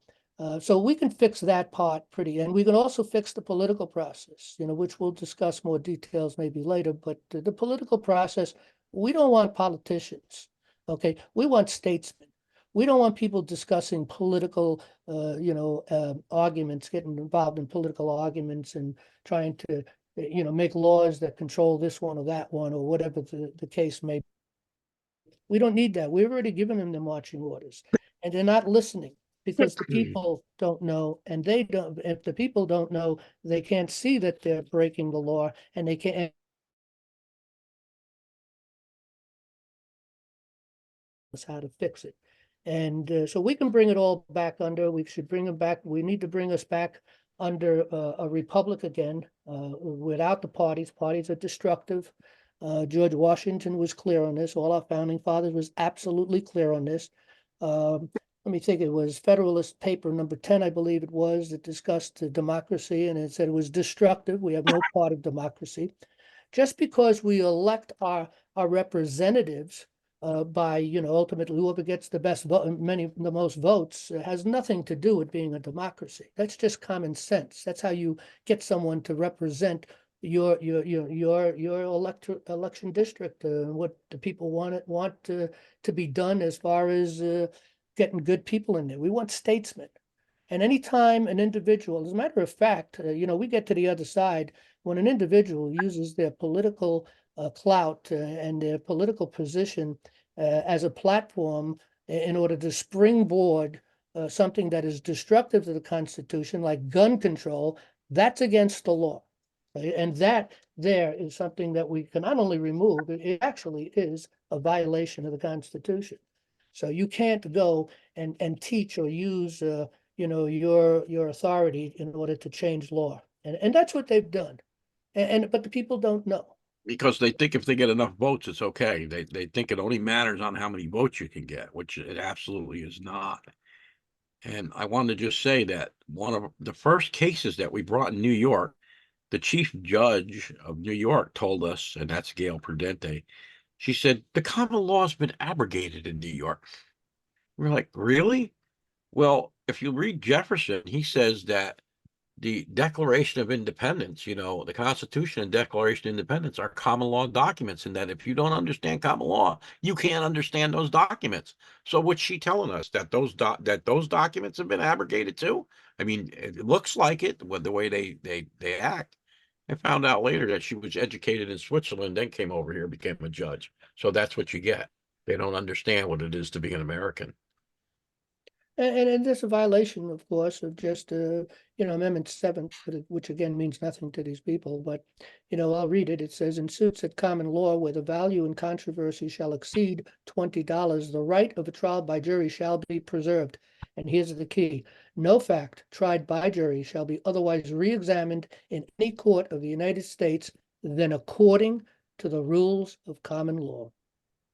So we can fix that part and we can also fix the political process, which we'll discuss more details maybe later. But the political process, we don't want politicians. Okay, we want statesmen. We don't want people discussing political, arguments, getting involved in political arguments and trying to, make laws that control this one or that one or whatever the case may be. We don't need that. We've already given them the marching orders, and they're not listening because the people don't know, and they don't. If the people don't know, they can't see that they're breaking the law, and they can't how to fix it. And so we can bring it all back under. We should bring them back. We need to bring us back under a republic again, without the parties. Parties are destructive. George Washington was clear on this. All our founding fathers was absolutely clear on this. Let me think, it was Federalist Paper number 10, I believe it was, that discussed democracy, and it said it was destructive. We have no part of democracy. Just because we elect our representatives by, ultimately whoever gets the best vote, the most votes, has nothing to do with being a democracy. That's just common sense. That's how you get someone to represent your election district, what the people want to be done as far as getting good people in there. We want statesmen. And anytime an individual, as a matter of fact, we get to the other side when an individual uses their political clout and their political position as a platform in order to springboard something that is destructive to the Constitution, like gun control, that's against the law. Right? And that there is something that we can not only remove, it actually is a violation of the Constitution. So you can't go and teach or use your authority in order to change law. And that's what they've done. But the people don't know. Because they think if they get enough votes, it's okay. They think it only matters on how many votes you can get, which it absolutely is not. And I wanted to just say that one of the first cases that we brought in New York, the chief judge of New York told us, and that's Gail Prudente, she said, the common law has been abrogated in New York. We're like, really? Well, if you read Jefferson, he says that the Declaration of Independence, the Constitution and Declaration of Independence are common law documents, and that if you don't understand common law, you can't understand those documents. So what's she telling us, that those documents have been abrogated too? I mean, it looks like it with the way they act. I found out later that she was educated in Switzerland, then came over here, became a judge. So that's what you get. They don't understand what it is to be an American. And there's a violation, of course, of just, Amendment 7, which again means nothing to these people. But, I'll read it. It says, in suits at common law where the value in controversy shall exceed $20, the right of a trial by jury shall be preserved. And here's the key. No fact tried by jury shall be otherwise re-examined in any court of the United States than according to the rules of common law.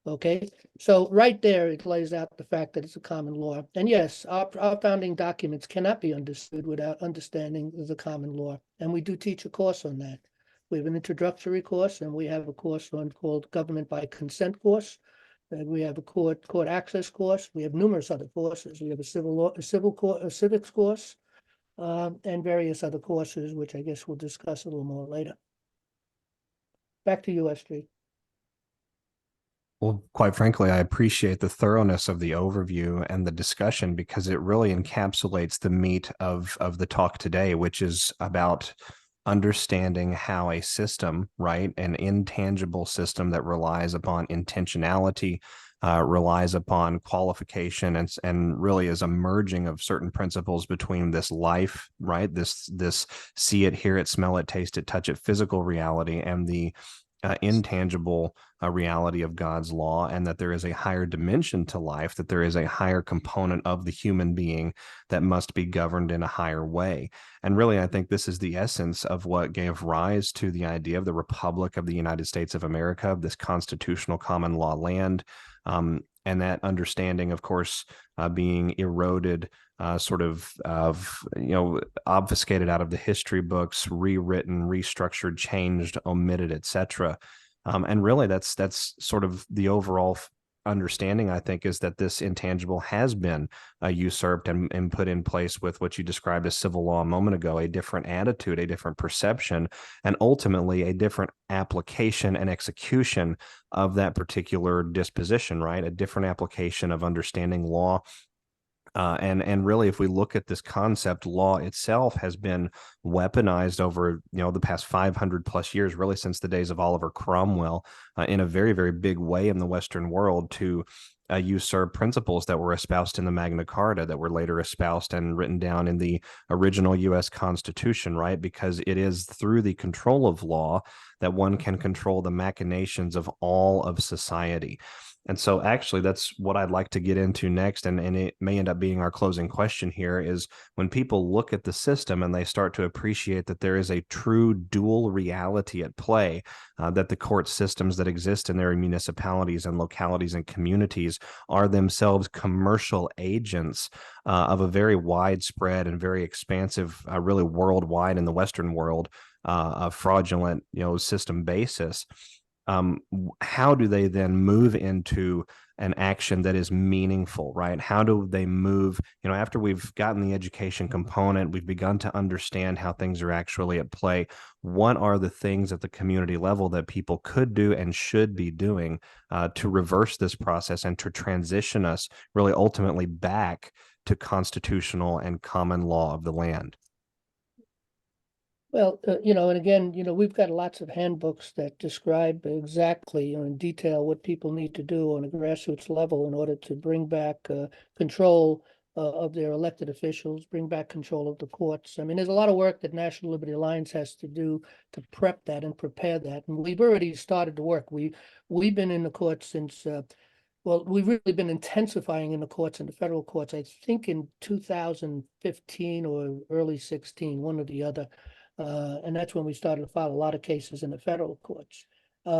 Okay, so right there, it lays out the fact that it's a common law. And yes, our founding documents cannot be understood without understanding the common law. And we do teach a course on that. We have an introductory course, and we have a course called Government by Consent course. And we have a court access course. We have numerous other courses. We have a civics course, and various other courses, which I guess we'll discuss a little more later. Back to you, SG. Well, quite frankly, I appreciate the thoroughness of the overview and the discussion, because it really encapsulates the meat of the talk today, which is about understanding how a system, right, an intangible system that relies upon intentionality, relies upon qualification, and really is a merging of certain principles between this life, right, this see it, hear it, smell it, taste it, touch it, physical reality, and the intangible reality of God's law, and that there is a higher dimension to life, that there is a higher component of the human being that must be governed in a higher way. And really, I think this is the essence of what gave rise to the idea of the Republic of the United States of America, of this constitutional common law land. And that understanding, of course, being eroded, obfuscated out of the history books, rewritten, restructured, changed, omitted, etc. And really, that's sort of the overall understanding, I think, is that this intangible has been usurped and put in place with what you described as civil law a moment ago, a different attitude, a different perception, and ultimately a different application and execution of that particular disposition, right? A different application of understanding law. And really, if we look at this concept, law itself has been weaponized over the past 500 plus years, really since the days of Oliver Cromwell, in a very, very big way in the Western world, to usurp principles that were espoused in the Magna Carta, that were later espoused and written down in the original U.S. Constitution, right? Because it is through the control of law that one can control the machinations of all of society. And so actually, that's what I'd like to get into next. And it may end up being our closing question here, is when people look at the system and they start to appreciate that there is a true dual reality at play, that the court systems that exist in their municipalities and localities and communities are themselves commercial agents of a very widespread and very expansive, really worldwide in the Western world, a fraudulent, system basis. how do they then move into an action that is meaningful, right? How do they move, after we've gotten the education component, we've begun to understand how things are actually at play. What are the things at the community level that people could do and should be doing to reverse this process and to transition us really ultimately back to constitutional and common law of the land? Well, and again, we've got lots of handbooks that describe exactly, in detail what people need to do on a grassroots level in order to bring back control of their elected officials, bring back control of the courts. I mean, there's a lot of work that National Liberty Alliance has to do to prep that and prepare that. And we've already started to work. We've been in the courts since well, we've really been intensifying in the courts, in the federal courts, I think in 2015 or early 16, one or the other. And that's when we started to file a lot of cases in the federal courts.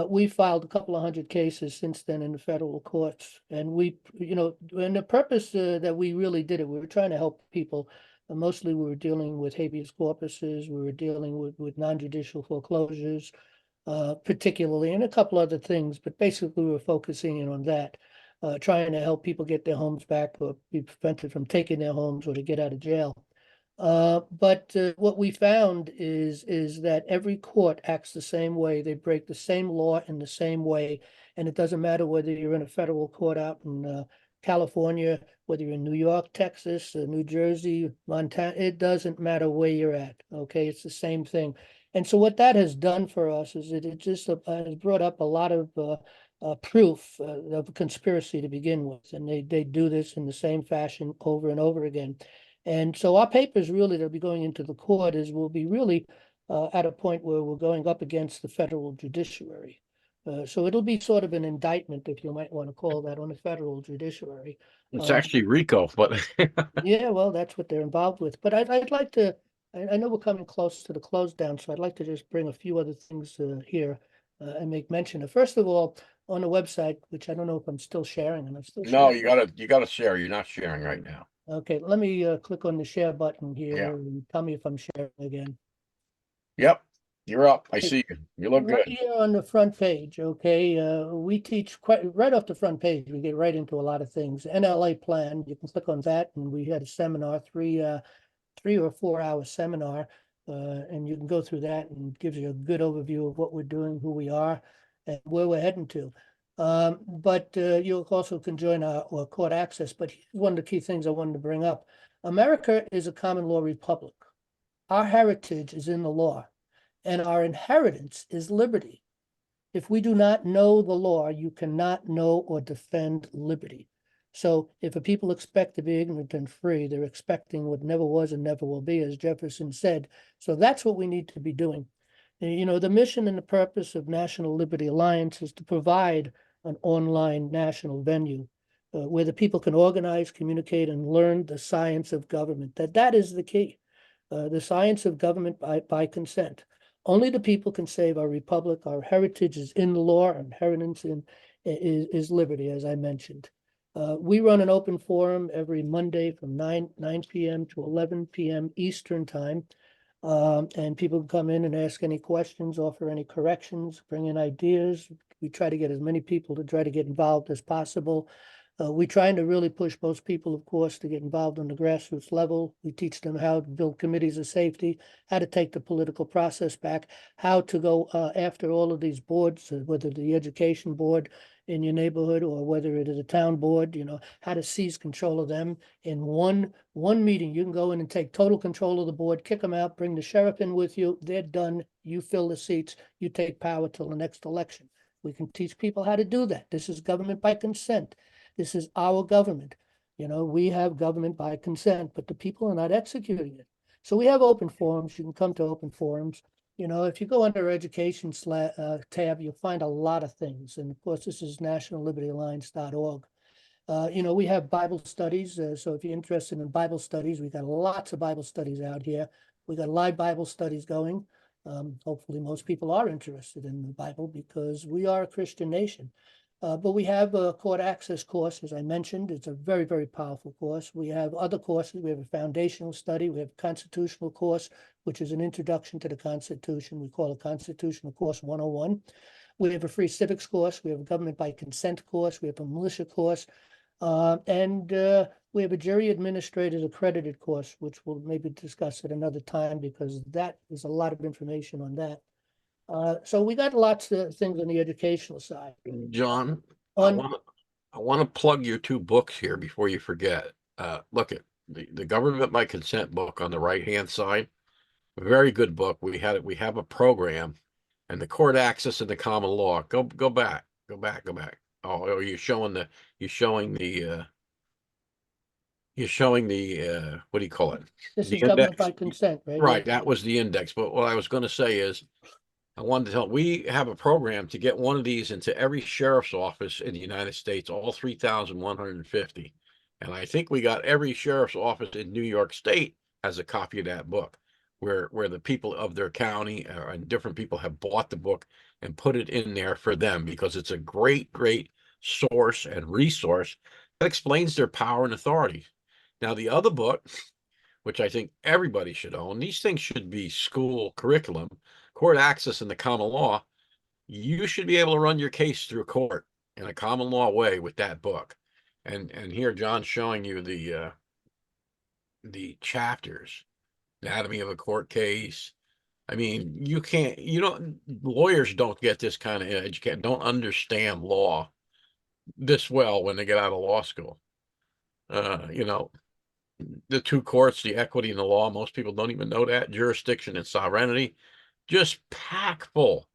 We filed a couple of hundred cases since then in the federal courts. And and the purpose that we really did it, we were trying to help people. Mostly we were dealing with habeas corpuses, we were dealing with non-judicial foreclosures, particularly, and a couple other things, but basically we were focusing in on that, trying to help people get their homes back or be prevented from taking their homes or to get out of jail. But what we found is that every court acts the same way. They break the same law in the same way, and it doesn't matter whether you're in a federal court out in California, whether you're in New York, Texas, New Jersey, Montana. It doesn't matter where you're at. Okay, it's the same thing. And so what that has done for us is that it just has brought up a lot of proof of a conspiracy to begin with, and they do this in the same fashion over and over again. And so our papers really that'll be going into the court will be really at a point where we're going up against the federal judiciary. So it'll be sort of an indictment, if you might want to call that, on the federal judiciary. It's actually RICO, but Yeah, well, that's what they're involved with. But I'd like to, I know we're coming close to the close down, so I'd like to just bring a few other things here and make mention of. First of all, on the website, which I don't know if I'm still sharing, and I'm still no, sharing. you gotta share. You're not sharing right now. Okay, let me click on the share button here Yeah. and tell me if I'm sharing again. Yep, you're up. I Okay. see you. You look Right good. here on the front page, okay, we teach quite right off the front page. We get right into a lot of things. NLA plan, you can click on that, and we had a seminar, 3 or 4 hour seminar, and you can go through that and it gives you a good overview of what we're doing, who we are, and where we're heading to. But you also can join our court access. But here's one of the key things I wanted to bring up. America is a common law republic. Our heritage is in the law, and our inheritance is liberty. If we do not know the law, you cannot know or defend liberty. So if a people expect to be ignorant and free, they're expecting what never was and never will be, as Jefferson said. So that's what we need to be doing. And, the mission and the purpose of National Liberty Alliance is to provide an online national venue where the people can organize, communicate, and learn the science of government. That is the key. The science of government by consent. Only the people can save our republic. Our heritage is in the law. Our inheritance is liberty, as I mentioned. We run an open forum every Monday from 9 p.m. to 11 p.m. Eastern time. And people can come in and ask any questions, offer any corrections, bring in ideas. We try to get as many people to try to get involved as possible. We're trying to really push most people, of course, to get involved on the grassroots level. We teach them how to build committees of safety, how to take the political process back, how to go after all of these boards, whether the education board in your neighborhood or whether it is a town board, how to seize control of them in one meeting. You can go in and take total control of the board, kick them out, bring the sheriff in with you. They're done. You fill the seats. You take power till the next election. We can teach people how to do that. This is government by consent. This is our government. We have government by consent, but the people are not executing it. So we have open forums. You can come to open forums. If you go under education tab, you'll find a lot of things. And of course, this is nationallibertyalliance.org. We have Bible studies. So if you're interested in Bible studies, we've got lots of Bible studies out here. We got live Bible studies going. Hopefully most people are interested in the Bible because we are a Christian nation. But we have a court access course, as I mentioned. It's a very, very powerful course. We have other courses. We have a foundational study. We have a constitutional course, which is an introduction to the Constitution. We call it Constitutional Course 101. We have a free civics course, we have a government by consent course, we have a militia course, and we have a jury administrator's accredited course, which we'll maybe discuss at another time because that is a lot of information on that. So we got lots of things on the educational side. John, I On want to plug your two books here before you forget. Look at the government by consent book on the right-hand side. Very good book. We have a program, and the court access and the common law. Go back. Oh, you're showing the what do you call it? this The is government by index. consent, right? Right, that was the index. But what I was going to say is, I wanted to tell, we have a program to get one of these into every sheriff's office in the United States, all 3,150. And I think we got every sheriff's office in New York State has a copy of that book, where the people of their county and different people have bought the book and put it in there for them, because it's a great source and resource that explains their power and authority. Now, the other book, which I think everybody should own, these things should be school curriculum, court access and the common law. You should be able to run your case through court in a common law way with that book. And here John's showing you the chapters, anatomy of a court case. I mean, lawyers don't get this kind of education, don't understand law this well when they get out of law school. The two courts, the equity and the law, most people don't even know that. Jurisdiction and sovereignty, just pack full.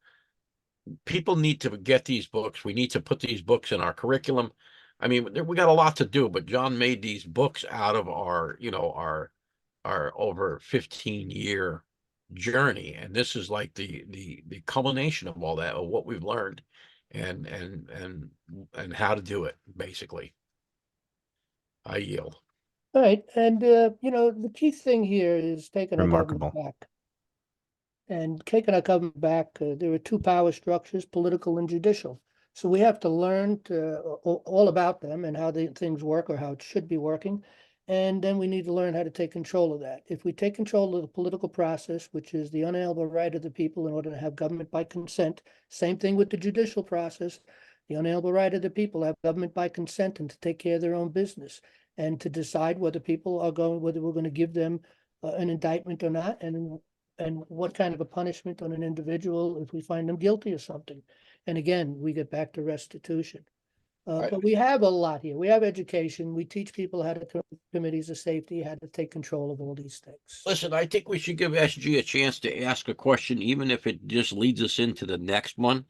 People need to get these books. We need to put these books in our curriculum. I mean, we got a lot to do, but John made these books out of our over 15-year journey, and this is like the culmination of all that, of what we've learned, and how to do it. Basically, I yield. All right, and the key thing here is taking our Remarkable. government back. And taking our government back, there are two power structures, political and judicial. So we have to learn all about them and how things work, or how it should be working. And then we need to learn how to take control of that. If we take control of the political process, which is the unalienable right of the people in order to have government by consent, same thing with the judicial process, the unalienable right of the people to have government by consent and to take care of their own business, and to decide whether whether we're going to give them an indictment or not, and what kind of a punishment on an individual if we find them guilty of something. And again, we get back to restitution. But we have a lot here. We have education. We teach people how to committees of safety, how to take control of all these things. Listen, I think we should give SG a chance to ask a question, even if it just leads us into the next one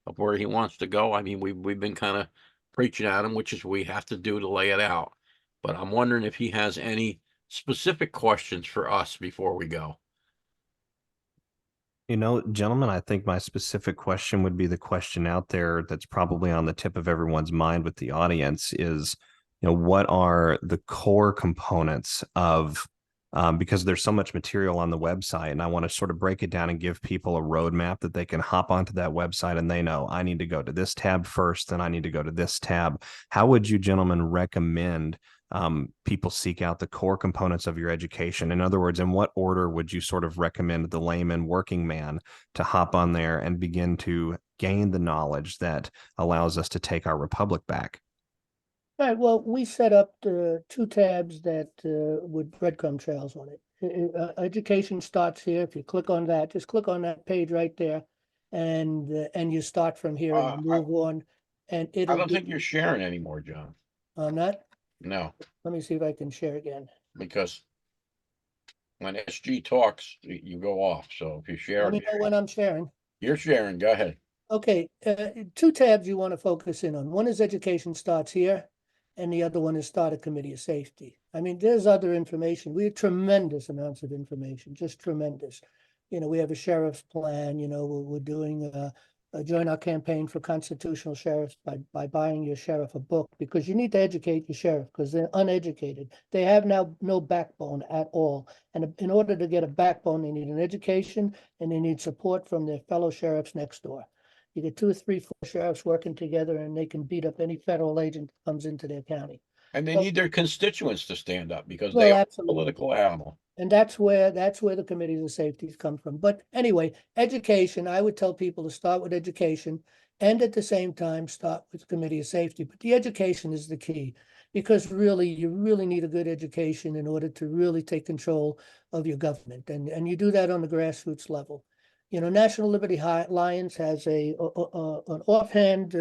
of where he wants to go. I mean, we've been kind of preaching at him, which is what we have to do to lay it out. But I'm wondering if he has any specific questions for us before we go. Gentlemen, I think my specific question would be the question out there that's probably on the tip of everyone's mind with the audience is, what are the core components of, because there's so much material on the website, and I want to sort of break it down and give people a roadmap that they can hop onto that website and they know, I need to go to this tab first, and I need to go to this tab. How would you gentlemen recommend people seek out the core components of your education? In other words, in what order would you sort of recommend the layman working man to hop on there and begin to gain the knowledge that allows us to take our republic back? All right, well, we set up two tabs that with breadcrumb trails on it. Education starts here. If you click on that, just click on that page right there, and you start from here and move on. And I don't think you're sharing anymore, John. I'm not? No. Let me see if I can share again. Because when SG talks, you go off. So if you share, Let me know when I'm sharing. You're sharing. Go ahead. Okay, two tabs you want to focus in on. One is education starts here, and the other one is start a committee of safety. I mean, there's other information. We have tremendous amounts of information, just tremendous. We have a sheriff's plan. We're doing join our campaign for constitutional sheriffs by buying your sheriff a book, because you need to educate your sheriff, because they're uneducated. They have now no backbone at all. And in order to get a backbone, they need an education, and they need support from their fellow sheriffs next door. You get 2 or 3, 4 sheriffs working together, and they can beat up any federal agent that comes into their county. And they need their constituents to stand up, because Well, they are a absolutely. political animal. And that's where the committees of safety come from. But anyway, education, I would tell people to start with education and at the same time start with the committee of safety. But the education is the key, because really you really need a good education in order to really take control of your government. And you do that on the grassroots level. You know, National Liberty Alliance has an offhand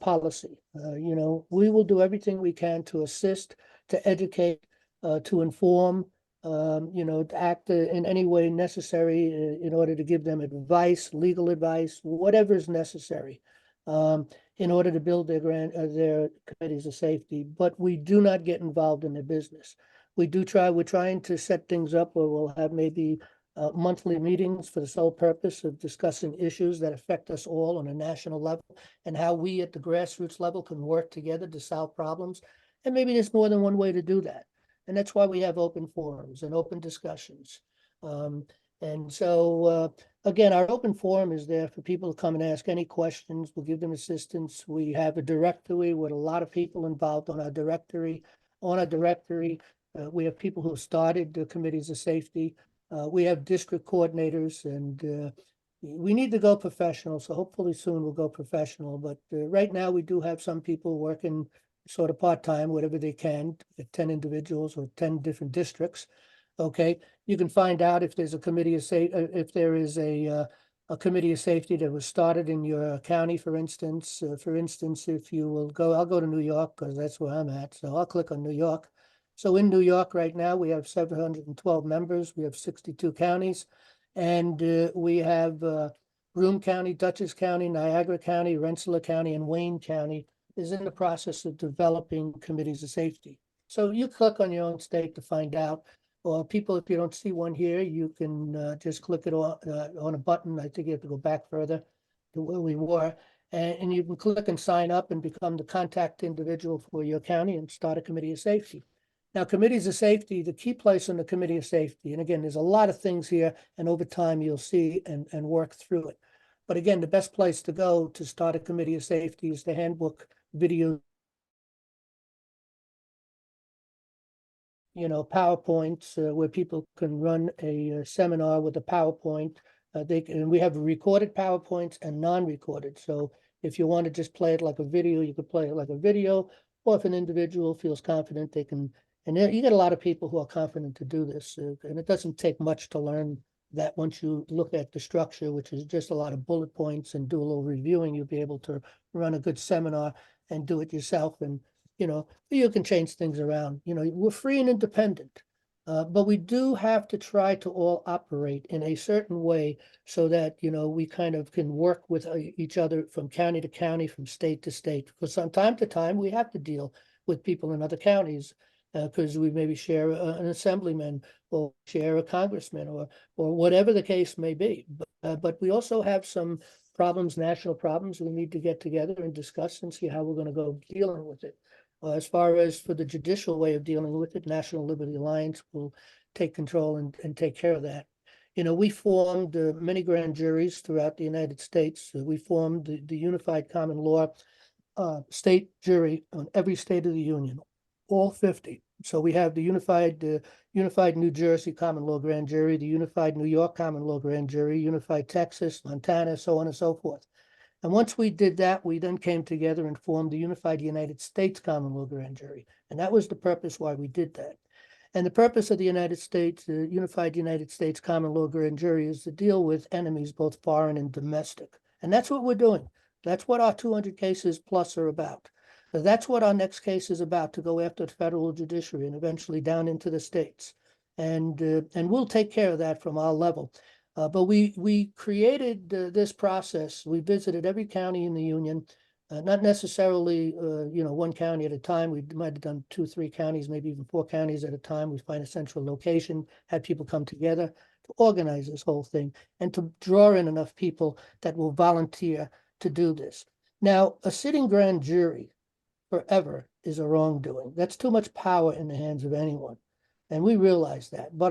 policy. You know, we will do everything we can to assist, to educate, to inform, you know, to act in any way necessary in order to give them advice, legal advice, whatever is necessary, in order to build their committees of safety. But we do not get involved in their business. We're trying to set things up where we'll have maybe monthly meetings for the sole purpose of discussing issues that affect us all on a national level, and how we at the grassroots level can work together to solve problems. And maybe there's more than one way to do that. And that's why we have open forums and open discussions. And so, again, our open forum is there for people to come and ask any questions. We'll give them assistance. We have a directory with a lot of people involved on our directory. We have people who started the committees of safety. We have district coordinators, and we need to go professional. So hopefully soon we'll go professional. But right now we do have some people working sort of part-time, whatever they can, 10 individuals or 10 different districts. Okay, you can find out if there's a committee of if there is a committee of safety that was started in your county, for instance. If you will go, I'll go to New York because that's where I'm at. So I'll click on New York. So in New York right now, we have 712 members. We have 62 counties, and we have Broome County, Dutchess County, Niagara County, Rensselaer County, and Wayne County is in the process of developing committees of safety. So you click on your own state to find out. Or people, if you don't see one here, you can just click it on a button. I think you have to go back further to where we were. And you can click and sign up and become the contact individual for your county and start a committee of safety. Now, committees of safety, the key place on the committee of safety, and again, there's a lot of things here, and over time you'll see and work through it. But again, the best place to go to start a committee of safety is the handbook video, you know, PowerPoints where people can run a seminar with a PowerPoint. And we have recorded PowerPoints and non-recorded. So if you want to just play it like a video, you could play it like a video. Or if an individual feels confident, they can. And you get a lot of people who are confident to do this. And it doesn't take much to learn that. Once you look at the structure, which is just a lot of bullet points, and do a little reviewing, you'll be able to run a good seminar and do it yourself. And, you know, you can change things around. You know, we're free and independent, but we do have to try to all operate in a certain way so that, you know, we kind of can work with each other from county to county, from state to state. Because from time to time, we have to deal with people in other counties because we maybe share an assemblyman or share a congressman or whatever the case may be. But we also have some problems, national problems, we need to get together and discuss and see how we're going to go dealing with it. As far as for the judicial way of dealing with it, National Liberty Alliance will take control and take care of that. You know, we formed many grand juries throughout the United States. We formed the Unified Common Law state jury on every state of the Union, all 50. So we have the Unified New Jersey Common Law Grand Jury, the Unified New York Common Law Grand Jury, Unified Texas, Montana, so on and so forth. And once we did that, we then came together and formed the Unified United States Common Law Grand Jury. And that was the purpose why we did that. And the purpose of the United States, the Unified United States Common Law Grand Jury, is to deal with enemies, both foreign and domestic. And that's what we're doing. That's what our 200 cases plus are about. So that's what our next case is about, to go after the federal judiciary and eventually down into the states. And we'll take care of that from our level. But we created this process. We visited every county in the union, not necessarily, you know, one county at a time. We might have done 2, 3 counties, maybe even 4 counties at a time. We find a central location, had people come together to organize this whole thing and to draw in enough people that will volunteer to do this. Now, a sitting grand jury forever is a wrongdoing. That's too much power in the hands of anyone. And we realize that. But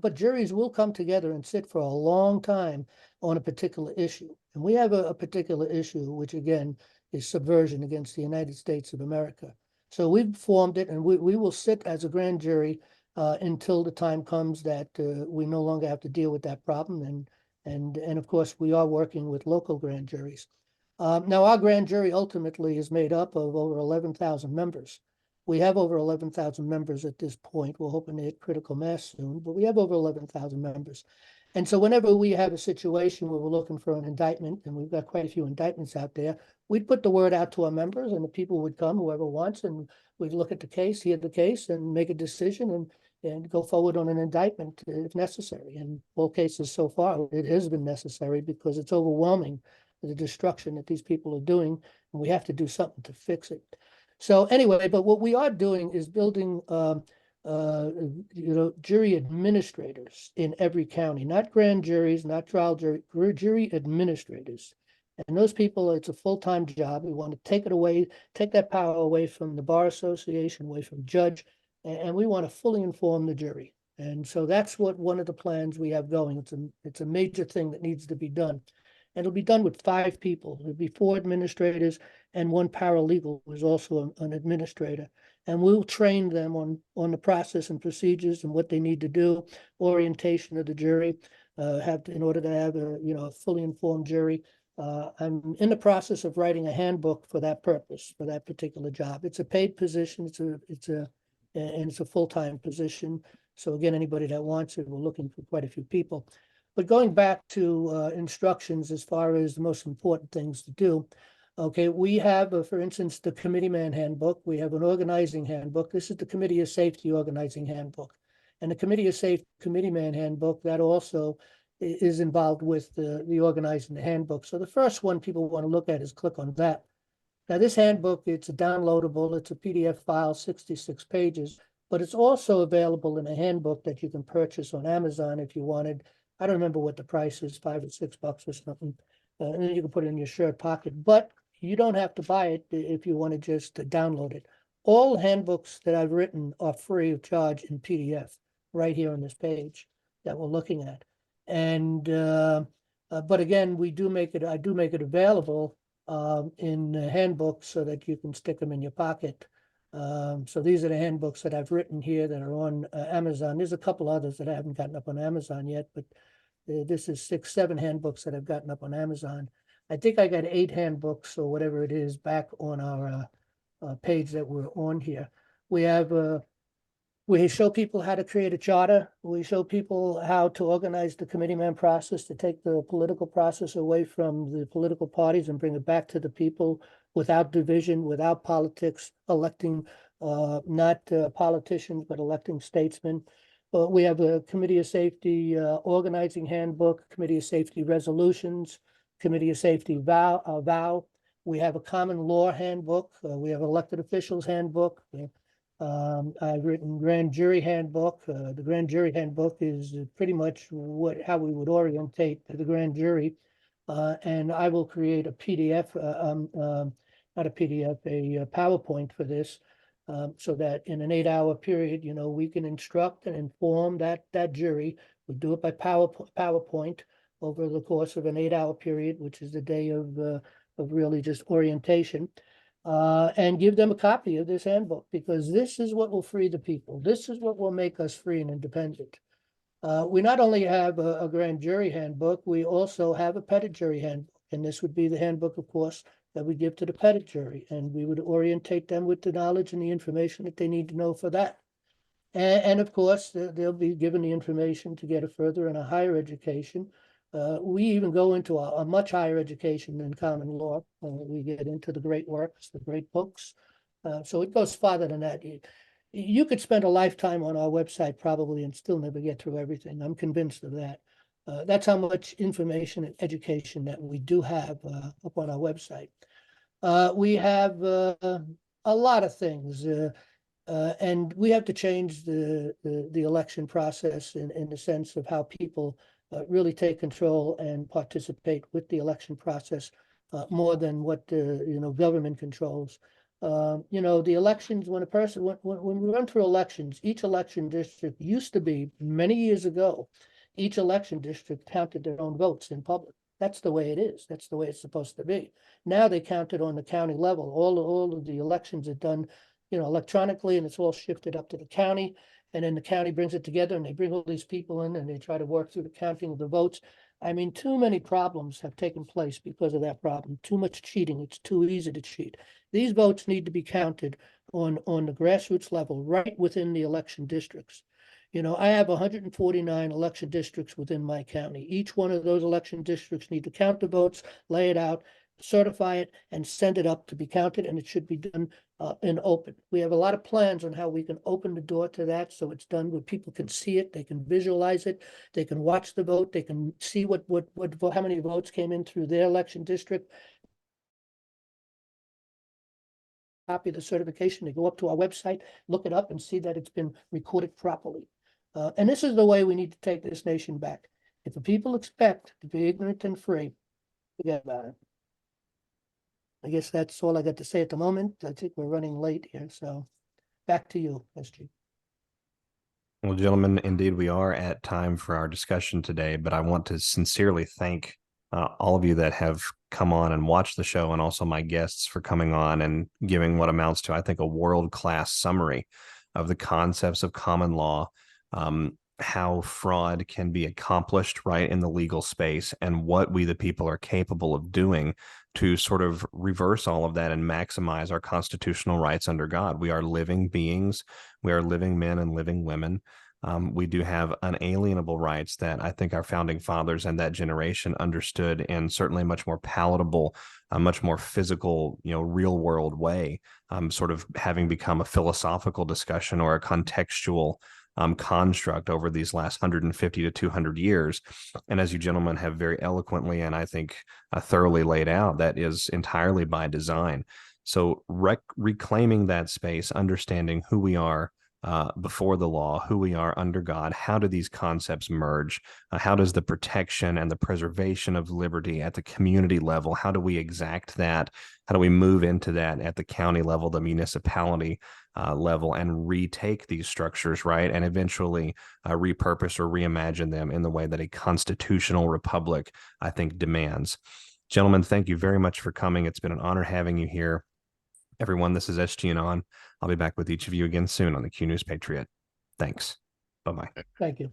but juries will come together and sit for a long time on a particular issue. And we have a particular issue, which again is subversion against the United States of America. So we've formed it, and we will sit as a grand jury until the time comes that we no longer have to deal with that problem. And of course, we are working with local grand juries. Now, our grand jury ultimately is made up of over 11,000 members. We have over 11,000 members at this point. We're hoping to hit critical mass soon, but we have over 11,000 members. And so whenever we have a situation where we're looking for an indictment, and we've got quite a few indictments out there, we'd put the word out to our members, and the people would come, whoever wants, and we'd look at the case, hear the case, and make a decision and go forward on an indictment if necessary. In all cases so far, it has been necessary because it's overwhelming, the destruction that these people are doing, and we have to do something to fix it. So anyway, but what we are doing is building jury administrators in every county, not grand juries, not trial jury administrators. And those people, it's a full-time job. We want to take that power away from the Bar Association, away from judge, and we want to fully inform the jury. And so that's what one of the plans we have going. It's a major thing that needs to be done. And it'll be done with 5 people. There'll be 4 administrators and 1 paralegal who is also an administrator. And we'll train them on the process and procedures and what they need to do, orientation of the jury, in order to have a fully informed jury. I'm in the process of writing a handbook for that purpose, for that particular job. It's a paid position. It's a full-time position. So again, anybody that wants it, we're looking for quite a few people. But going back to instructions as far as the most important things to do, okay, we have, for instance, the committeeman handbook. We have an organizing handbook. This is the Committee of Safety organizing handbook. And the Committee of Safety committeeman handbook, that also is involved with the organizing the handbook. So the first one people want to look at is click on that. Now, this handbook, it's a downloadable. It's a PDF file, 66 pages, but it's also available in a handbook that you can purchase on Amazon if you wanted. I don't remember what the price is, $5 or $6 or something. And then you can put it in your shirt pocket, but you don't have to buy it if you want to just download it. All handbooks that I've written are free of charge in PDF right here on this page that we're looking at. And but again, I do make it available in handbooks so that you can stick them in your pocket. So these are the handbooks that I've written here that are on Amazon. There's a couple others that I haven't gotten up on Amazon yet, but this is 6, 7 handbooks that I've gotten up on Amazon. I think I got 8 handbooks or whatever it is back on our page that we're on here. We show people how to create a charter. We show people how to organize the committeeman process, to take the political process away from the political parties and bring it back to the people without division, without politics, electing not politicians, but electing statesmen. We have a Committee of Safety organizing handbook, Committee of Safety resolutions, Committee of Safety vow. We have a common law handbook. We have elected officials handbook. I've written grand jury handbook. The grand jury handbook is pretty much how we would orientate the grand jury. And I will create a PDF, not a PDF, a PowerPoint for this, so that in an 8-hour period, we can instruct and inform that jury. We do it by PowerPoint over the course of an 8-hour period, which is the day of really just orientation. And give them a copy of this handbook, because this is what will free the people. This is what will make us free and independent. We not only have a grand jury handbook, we also have a petit jury handbook. And this would be the handbook, of course, that we give to the petit jury. And we would orientate them with the knowledge and the information that they need to know for that. And of course, they'll be given the information to get a further and a higher education. We even go into a much higher education than common law. We get into the great works, the great books. So it goes farther than that. You could spend a lifetime on our website probably and still never get through everything. I'm convinced of that. That's how much information and education that we do have up on our website. We have a lot of things. And we have to change the election process in the sense of how people really take control and participate with the election process more than what government controls. The elections, when we run through elections, each election district used to be, many years ago, each election district counted their own votes in public. That's the way it is. That's the way it's supposed to be. Now they count it on the county level. All of the elections are done electronically, and it's all shifted up to the county. and then the county brings it together and they bring all these people in and they try to work through the counting of the votes. I mean, too many problems have taken place because of that problem. Too much cheating. It's too easy to cheat. These votes need to be counted on the grassroots level, right within the election districts. You know, I have 149 election districts within my county. Each one of those election districts need to count the votes, lay it out, certify it, and send it up to be counted, and it should be done in open. We have a lot of plans on how we can open the door to that, so it's done where people can see it, they can visualize it, they can watch the vote, they can see how many votes came in through their election district. Copy of the certification, they go up to our website, look it up, and see that it's been recorded properly. And this is the way we need to take this nation back. If the people expect to be ignorant and free, forget about it. I guess that's all I got to say at the moment. I think we're running late here, so back to you, SG. Well, gentlemen, indeed, we are at time for our discussion today, but I want to sincerely thank all of you that have come on and watched the show, and also my guests for coming on and giving what amounts to, I think, a world-class summary of the concepts of common law, how fraud can be accomplished right in the legal space, and what we the people are capable of doing to sort of reverse all of that and maximize our constitutional rights under God. We are living beings. We are living men and living women. We do have unalienable rights that I think our founding fathers and that generation understood in certainly a much more palatable, a much more physical, real world way, sort of having become a philosophical discussion or a contextual construct over these last 150 to 200 years. And as you gentlemen have very eloquently and I think thoroughly laid out, that is entirely by design. So reclaiming that space, understanding who we are before the law, who we are under God, how do these concepts merge? How does the protection and the preservation of liberty at the community level, how do we exact that? How do we move into that at the county level, the municipality level, and retake these structures, right? And eventually repurpose or reimagine them in the way that a constitutional republic, I think, demands. Gentlemen, thank you very much for coming. It's been an honor having you here. Everyone, this is SG Anon. I'll be back with each of you again soon on the Q News Patriot. Thanks. Bye-bye. Thank you.